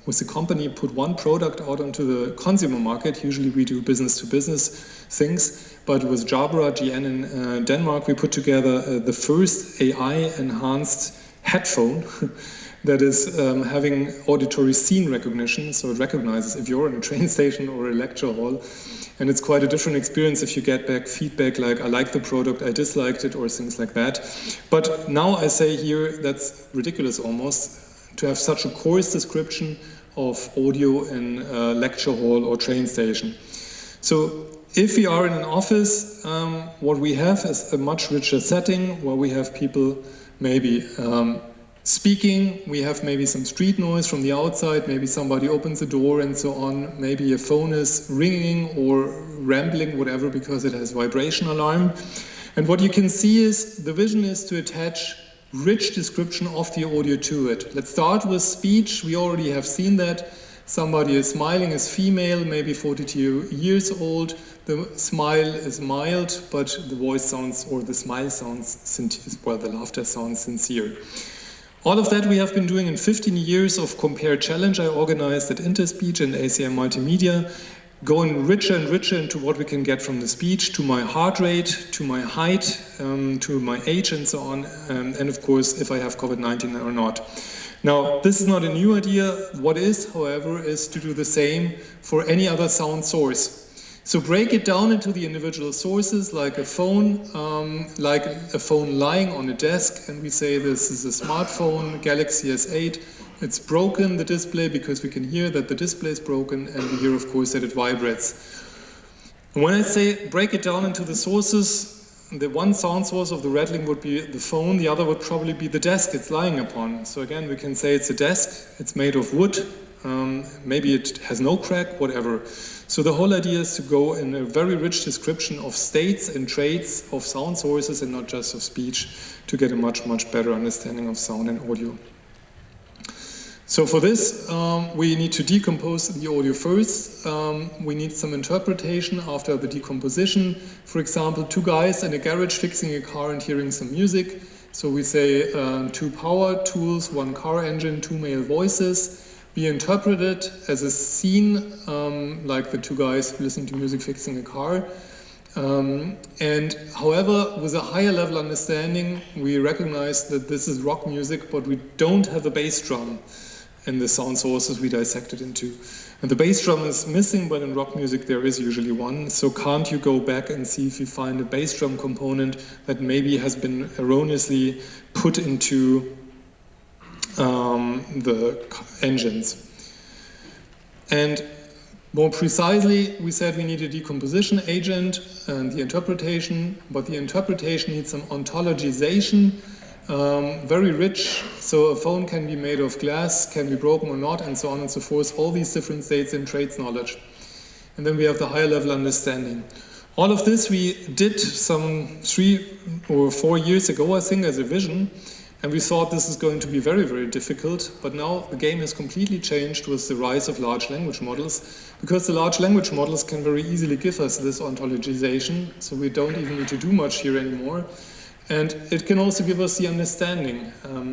with the company, put one product out onto the consumer market. Usually we do business-to-business things. But with Jabra GN in Denmark, we put together the first AI-enhanced headphone that is having auditory scene recognition. So it recognizes if you're in a train station or a lecture hall. And it's quite a different experience if you get back feedback like, I like the product, I disliked it, or things like that. But now I say here, that's ridiculous almost, to have such a coarse description of audio in a lecture hall or train station. So if we are in an office, what we have is a much richer setting where we have people maybe speaking, we have maybe some street noise from the outside, maybe somebody opens the door and so on, maybe a phone is ringing or rambling, whatever, because it has vibration alarm. And what you can see is the vision is to attach rich description of the audio to it. Let's start with speech. We already have seen that. Somebody is smiling, is female, maybe 42 years old. The smile is mild, but the voice sounds, or the smile sounds, well, the laughter sounds sincere. All of that we have been doing in 15 years of Compare Challenge I organized at Interspeech and ACM Multimedia, going richer and richer into what we can get from the speech, to my heart rate, to my height, to my age and so on, and of course, if I have COVID-19 or not. Now, this is not a new idea. What is, however, is to do the same for any other sound source. So break it down into the individual sources, like a phone lying on a desk, and we say this is a smartphone, Galaxy S8. It's broken, the display, because we can hear that the display is broken, and we hear, of course, that it vibrates. And when I say break it down into the sources, the one sound source of the rattling would be the phone, the other would probably be the desk it's lying upon. So again, we can say it's a desk, it's made of wood, maybe it has no crack, whatever. So the whole idea is to go in a very rich description of states and traits of sound sources and not just of speech, to get a much, much better understanding of sound and audio. So for this, we need to decompose the audio first. We need some interpretation after the decomposition. For example, two guys in a garage fixing a car and hearing some music. So we say two power tools, one car engine, two male voices. We interpret it as a scene, like the two guys listening to music fixing a car. And however, with a higher level understanding, we recognize that this is rock music, but we don't have a bass drum in the sound sources we dissected into. And the bass drum is missing, but in rock music there is usually one. So can't you go back and see if you find a bass drum component that maybe has been erroneously put into the engines. And more precisely, we said we need a decomposition agent and the interpretation, but the interpretation needs some ontologization, very rich, so a phone can be made of glass, can be broken or not, and so on and so forth, all these different states in traits knowledge. And then we have the higher level understanding. All of this we did some 3 or 4 years ago, I think, as a vision. And we thought this is going to be very, very difficult, but now the game has completely changed with the rise of large language models, because the large language models can very easily give us this ontologization, so we don't even need to do much here anymore. And it can also give us the understanding.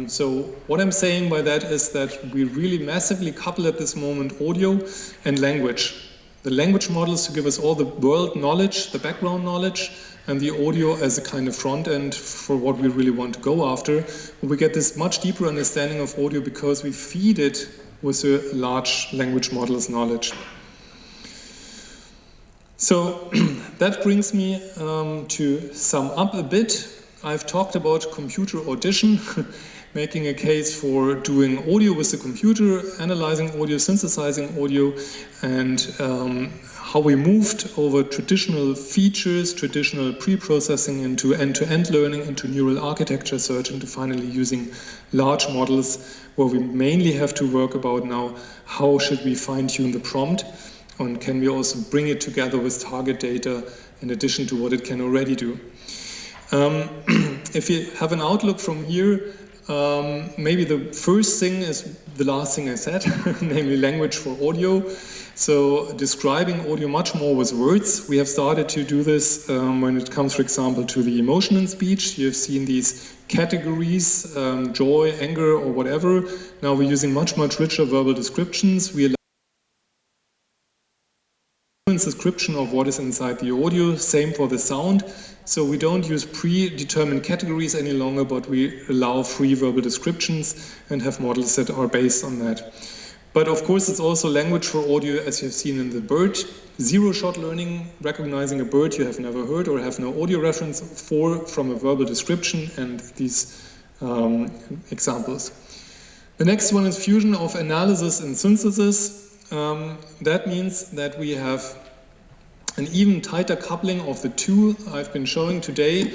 So what I'm saying by that is that we really massively couple at this moment audio and language. The language models to give us all the world knowledge, the background knowledge, and the audio as a kind of front end for what we really want to go after. We get this much deeper understanding of audio because we feed it with a large language model's knowledge. So that brings me to sum up a bit. I've talked about computer audition, making a case for doing audio with the computer, analyzing audio, synthesizing audio, and how we moved over traditional features, traditional pre-processing into end-to-end learning, into neural architecture search, into finally using large models where we mainly have to work about now how should we fine-tune the prompt, and can we also bring it together with target data in addition to what it can already do. If you have an outlook from here, maybe the first thing is the last thing I said, namely language for audio. So describing audio much more with words. We have started to do this when it comes, for example, to the emotion in speech. You have seen these categories, joy, anger, or whatever. Now we're using much, much richer verbal descriptions. We allow description of what is inside the audio, same for the sound. So we don't use predetermined categories any longer, but we allow free verbal descriptions and have models that are based on that. But of course it's also language for audio, as you've seen in the bird. Zero-shot learning, recognizing a bird you have never heard or have no audio reference for from a verbal description, and these examples. The next one is fusion of analysis and synthesis. That means that we have an even tighter coupling of the two I've been showing today.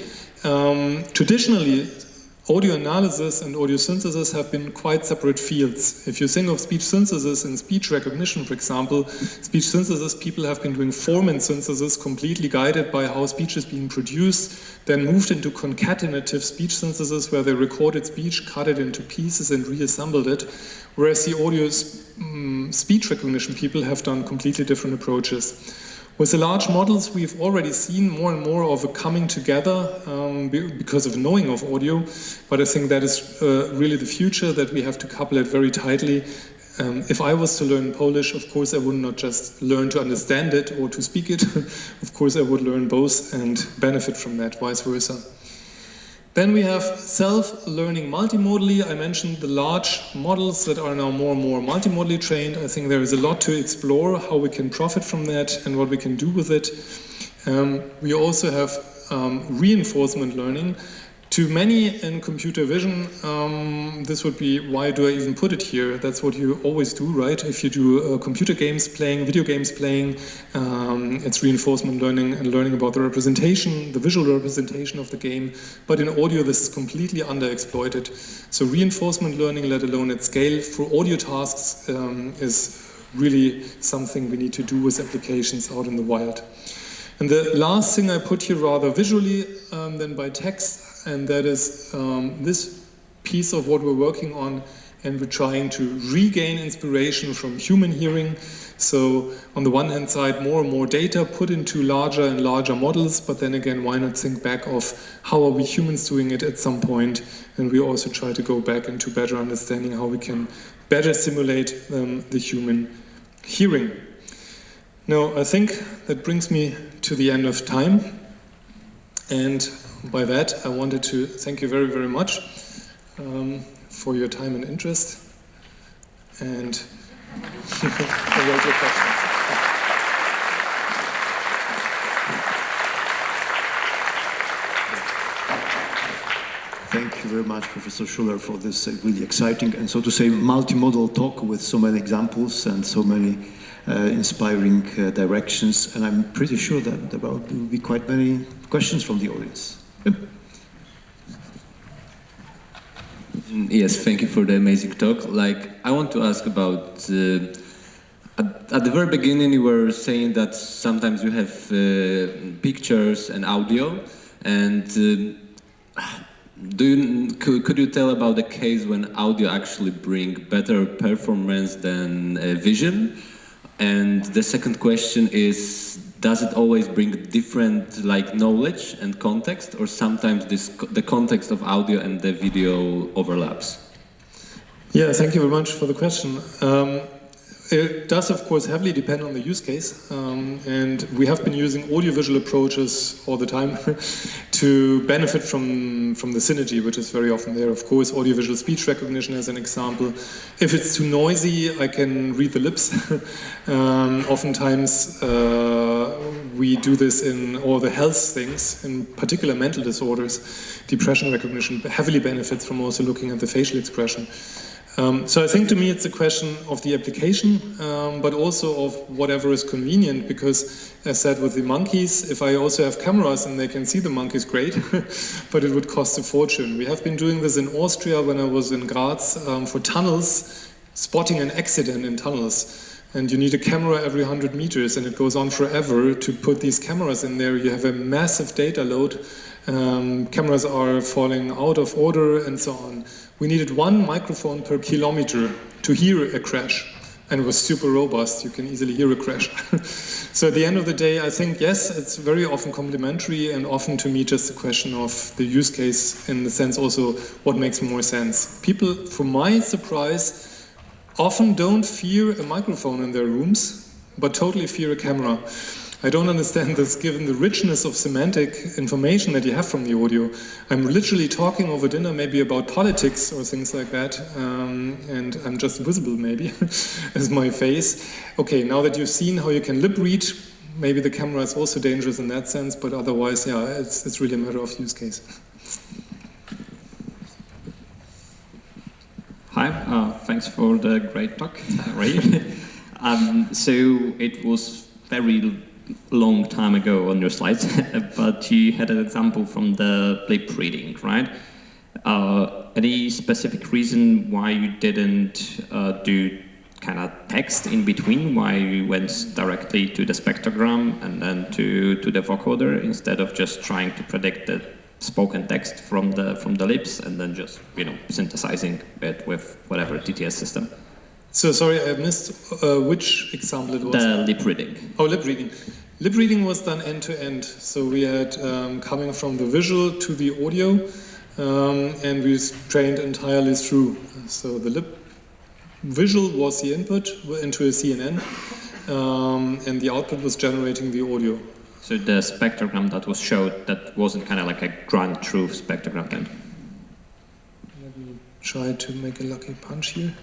Traditionally, audio analysis and audio synthesis have been quite separate fields. If you think of speech synthesis and speech recognition, for example, speech synthesis people have been doing form synthesis, completely guided by how speech is being produced, then moved into concatenative speech synthesis, where they recorded speech, cut it into pieces and reassembled it, whereas the audio speech recognition people have done completely different approaches. With the large models, we've already seen more and more of a coming together because of knowing of audio, but I think that is really the future, that we have to couple it very tightly. If I was to learn Polish, of course I would not just learn to understand it or to speak it. Of course I would learn both and benefit from that, vice versa. Then we have self-learning multimodally. I mentioned the large models that are now more and more multimodally trained. I think there is a lot to explore, how we can profit from that and what we can do with it. We also have reinforcement learning. To many in computer vision, this would be, why do I even put it here? That's what you always do, right? If you do computer games playing, video games playing, it's reinforcement learning and learning about the representation, the visual representation of the game. But in audio, this is completely underexploited. So reinforcement learning, let alone at scale, for audio tasks is really something we need to do with applications out in the wild. And the last thing I put here rather visually than by text, and that is this piece of what we're working on, and we're trying to regain inspiration from human hearing. So on the one hand side, more and more data put into larger and larger models, but then again, why not think back of how are we humans doing it at some point? And we also try to go back into better understanding how we can better simulate the human hearing. Now, I think that brings me to the end of time. And by that, I wanted to thank you very, very much for your time and interest, and await your questions. Thank you very much, Professor Schuller, for this really exciting and, so to say, multimodal talk with so many examples and so many inspiring directions. And I'm pretty sure that there will be quite many questions from the audience. Yep. Yes, thank you for the amazing talk. I want to ask about, at the very beginning you were saying that sometimes you have pictures and audio, and could you tell about the case when audio actually bring better performance than vision? And the second question is, does it always bring different knowledge and context, or sometimes the context of audio and the video overlaps? Yeah, thank you very much for the question. It does, of course, heavily depend on the use case, and we have been using audiovisual approaches all the time to benefit from the synergy, which is very often there. Of course, audiovisual speech recognition as an example. If it's too noisy, I can read the lips. Oftentimes, we do this in all the health things, in particular mental disorders. Depression recognition heavily benefits from also looking at the facial expression. So I think to me it's a question of the application, but also of whatever is convenient, because as said with the monkeys, if I also have cameras and they can see the monkeys, great, but it would cost a fortune. We have been doing this in Austria when I was in Graz for tunnels, spotting an accident in tunnels. And you need a camera every 100 meters, and it goes on forever to put these cameras in there. You have a massive data load. Cameras are falling out of order and so on. We needed 1 microphone per kilometer to hear a crash, and it was super robust. You can easily hear a crash. So at the end of the day, I think, yes, it's very often complementary, and often to me just a question of the use case, in the sense also what makes more sense. People, for my surprise, often don't fear a microphone in their rooms, but totally fear a camera. I don't understand this, given the richness of semantic information that you have from the audio. I'm literally talking over dinner maybe about politics or things like that, and I'm just visible maybe as my face. Okay, now that you've seen how you can lip read, maybe the camera is also dangerous in that sense, but otherwise, yeah, it's really a matter of use case. Hi, thanks for the great talk, Ray. So it was very long time ago on your slides, but you had an example from the lip reading, right? Any specific reason why you didn't do kind of text in between, why you went directly to the spectrogram and then to the vocoder instead of just trying to predict the spoken text from the lips and then just synthesizing it with whatever TTS system? So sorry, I missed which example it was. The lip reading. Oh, lip reading. Lip reading was done end to end. So we had coming from the visual to the audio, and we trained entirely through. So the lip visual was the input into a CNN, and the output was generating the audio. So the spectrogram that was showed, that wasn't kind of like a ground truth spectrogram then? Let me try to make a lucky punch here.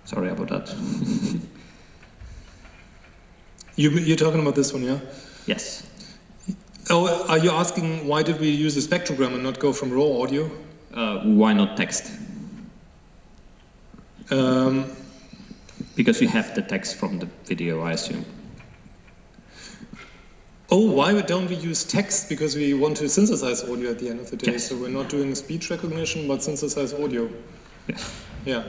Sorry about that. You're talking about this one, yeah? Yes. Oh, are you asking why did we use a spectrogram and not go from raw audio? Why not text? Because you have the text from the video, I assume. Oh, why don't we use text? Because we want to synthesize audio at the end of the day. Yes. So we're not doing speech recognition, but synthesize audio. Yes. Yeah.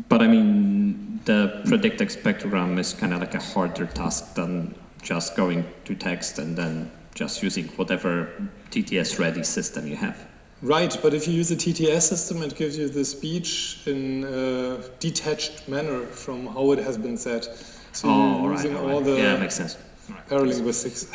But I mean, the predictive spectrogram is kind of like a harder task than just going to text and then just using whatever TTS-ready system you have. Right, but if you use a TTS system, it gives you the speech in a detached manner from how it has been said. So you're using all the yeah, makes sense. paralinguistics.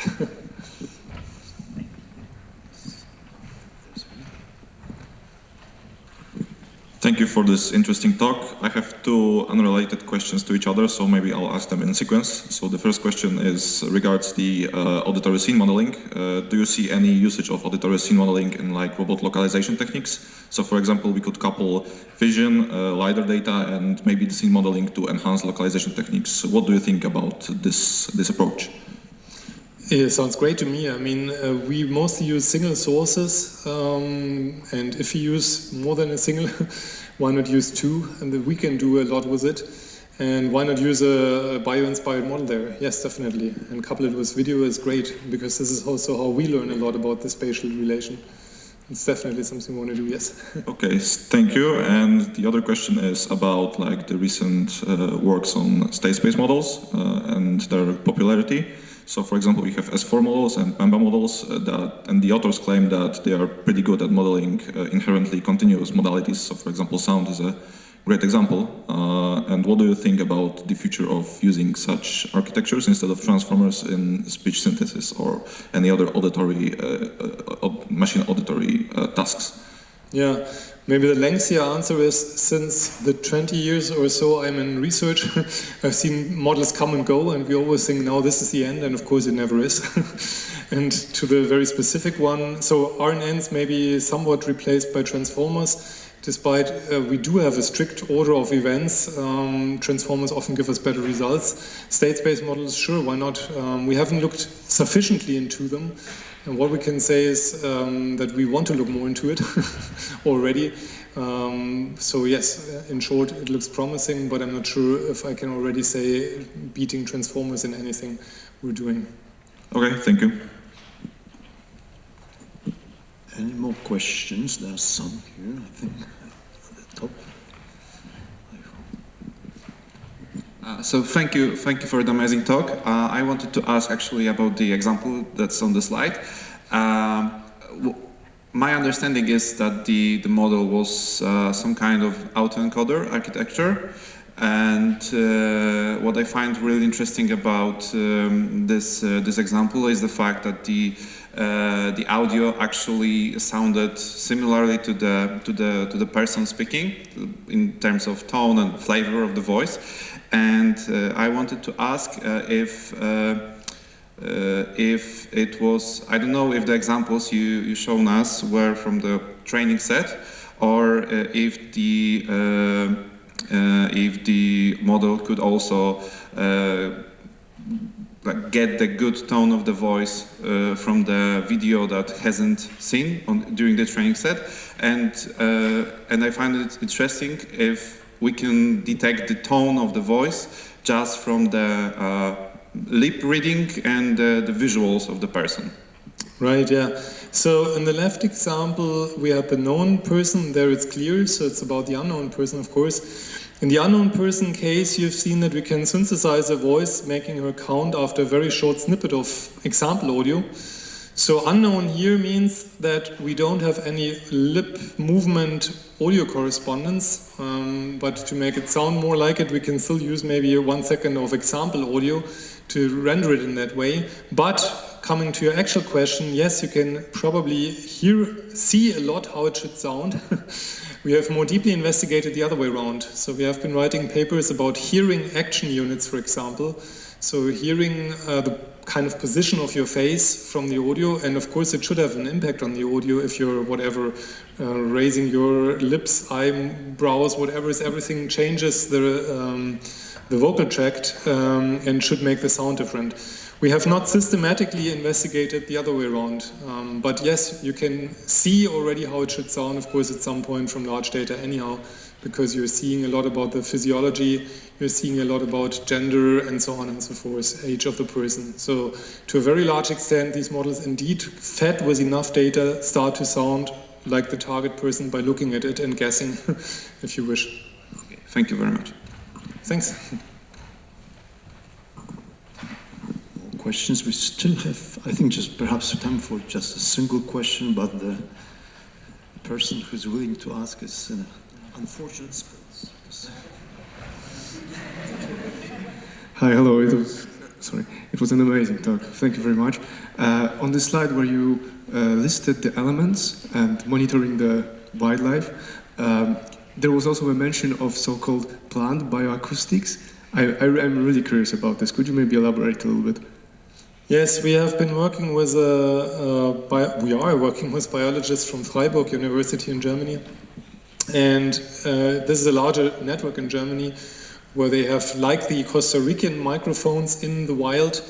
Thank you for this interesting talk. I have 2 unrelated questions to each other, so maybe I'll ask them in sequence. So the first question is regards the auditory scene modeling. Do you see any usage of auditory scene modeling in robot localization techniques? So for example, we could couple vision, LiDAR data, and maybe the scene modeling to enhance localization techniques. What do you think about this approach? It sounds great to me. I mean, we mostly use single sources, and if you use more than a single, why not use two? And we can do a lot with it. And why not use a bio-inspired model there? Yes, definitely. And couple it with video is great, because this is also how we learn a lot about the spatial relation. It's definitely something we want to do, yes. Okay, thank you. And the other question is about like the recent works on state space models and their popularity. So, for example, we have S4 models and Pamba models, and the authors claim that they are pretty good at modeling inherently continuous modalities. So, for example, sound is a great example. And what do you think about the future of using such architectures instead of transformers in speech synthesis or any other auditory, machine auditory tasks? Yeah, maybe the lengthier answer is, since the 20 years or so I'm in research, I've seen models come and go, and we always think, now this is the end, and of course it never is. And to the very specific one, so RNNs may be somewhat replaced by transformers. Despite we do have a strict order of events, transformers often give us better results. State space models, sure, why not? We haven't looked sufficiently into them. And what we can say is that we want to look more into it already. So yes, in short, it looks promising, but I'm not sure if I can already say beating transformers in anything we're doing. Okay, thank you. Any more questions? There's some here, I think, at the top. So thank you for the amazing talk. I wanted to ask actually about the example that's on the slide. My understanding is that the model was some kind of autoencoder architecture, and what I find really interesting about this example is the fact that the audio actually sounded similarly to the person speaking in terms of tone and flavor of the voice. And I wanted to ask if it was, I don't know if the examples you shown us were from the training set, or if the model could also get the good tone of the voice from the video that hasn't seen during the training set, and I find it interesting if we can detect the tone of the voice just from the lip reading and the visuals of the person. Right, yeah. So in the left example, we have the known person. There it's clear, so it's about the unknown person, of course. In the unknown person case, you've seen that we can synthesize a voice, making her count after a very short snippet of example audio. So unknown here means that we don't have any lip movement audio correspondence, but to make it sound more like it, we can still use maybe 1 second of example audio to render it in that way. But coming to your actual question, yes, you can probably see a lot how it should sound. We have more deeply investigated the other way around. So we have been writing papers about hearing action units, for example. So hearing the kind of position of your face from the audio, and of course it should have an impact on the audio if you're raising your lips, eyebrows, whatever, everything changes the vocal tract and should make the sound different. We have not systematically investigated the other way around, but yes, you can see already how it should sound, of course, at some point from large data anyhow, because you're seeing a lot about the physiology, you're seeing a lot about gender and so on and so forth, age of the person. So to a very large extent, these models indeed, fed with enough data, start to sound like the target person by looking at it and guessing, if you wish. Okay, thank you very much. Thanks. Questions? We still have, I think, just perhaps time for just a single question, but the person who's willing to ask is an unfortunate spot. Hi, hello. It was an amazing talk. Thank you very much. On the slide where you listed the elements and monitoring the wildlife, there was also a mention of so-called plant bioacoustics. I'm really curious about this. Could you maybe elaborate a little bit? Yes, we have been working with we are working with biologists from Freiburg University in Germany, and this is a larger network in Germany where they have, like the Costa Rican microphones in the wild,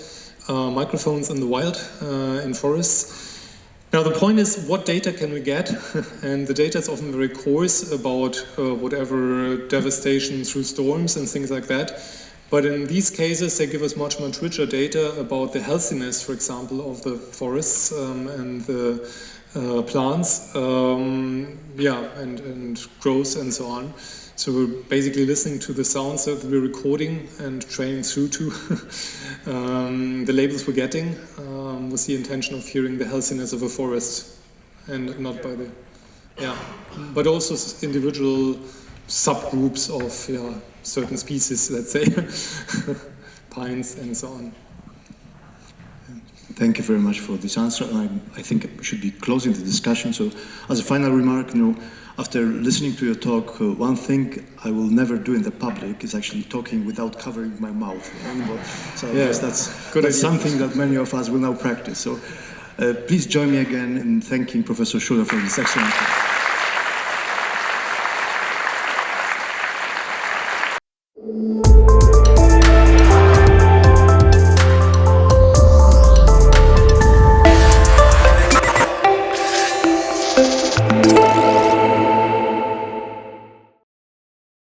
microphones in the wild, in forests. Now the point is, what data can we get? And the data is often very coarse about whatever devastation through storms and things like that. But in these cases, they give us much, much richer data about the healthiness, for example, of the forests and the plants, and growth and so on. So we're basically listening to the sounds that we're recording and training through to the labels we're getting with the intention of hearing the healthiness of a forest, and not by the, but also individual subgroups of certain species, let's say, pines and so on. Thank you very much for this answer. I think we should be closing the discussion. So, as a final remark, after listening to your talk, one thing I will never do in the public is actually talking without covering my mouth. So I guess that's something that many of us will now practice. So please join me again in thanking Professor Schuller for this excellent talk.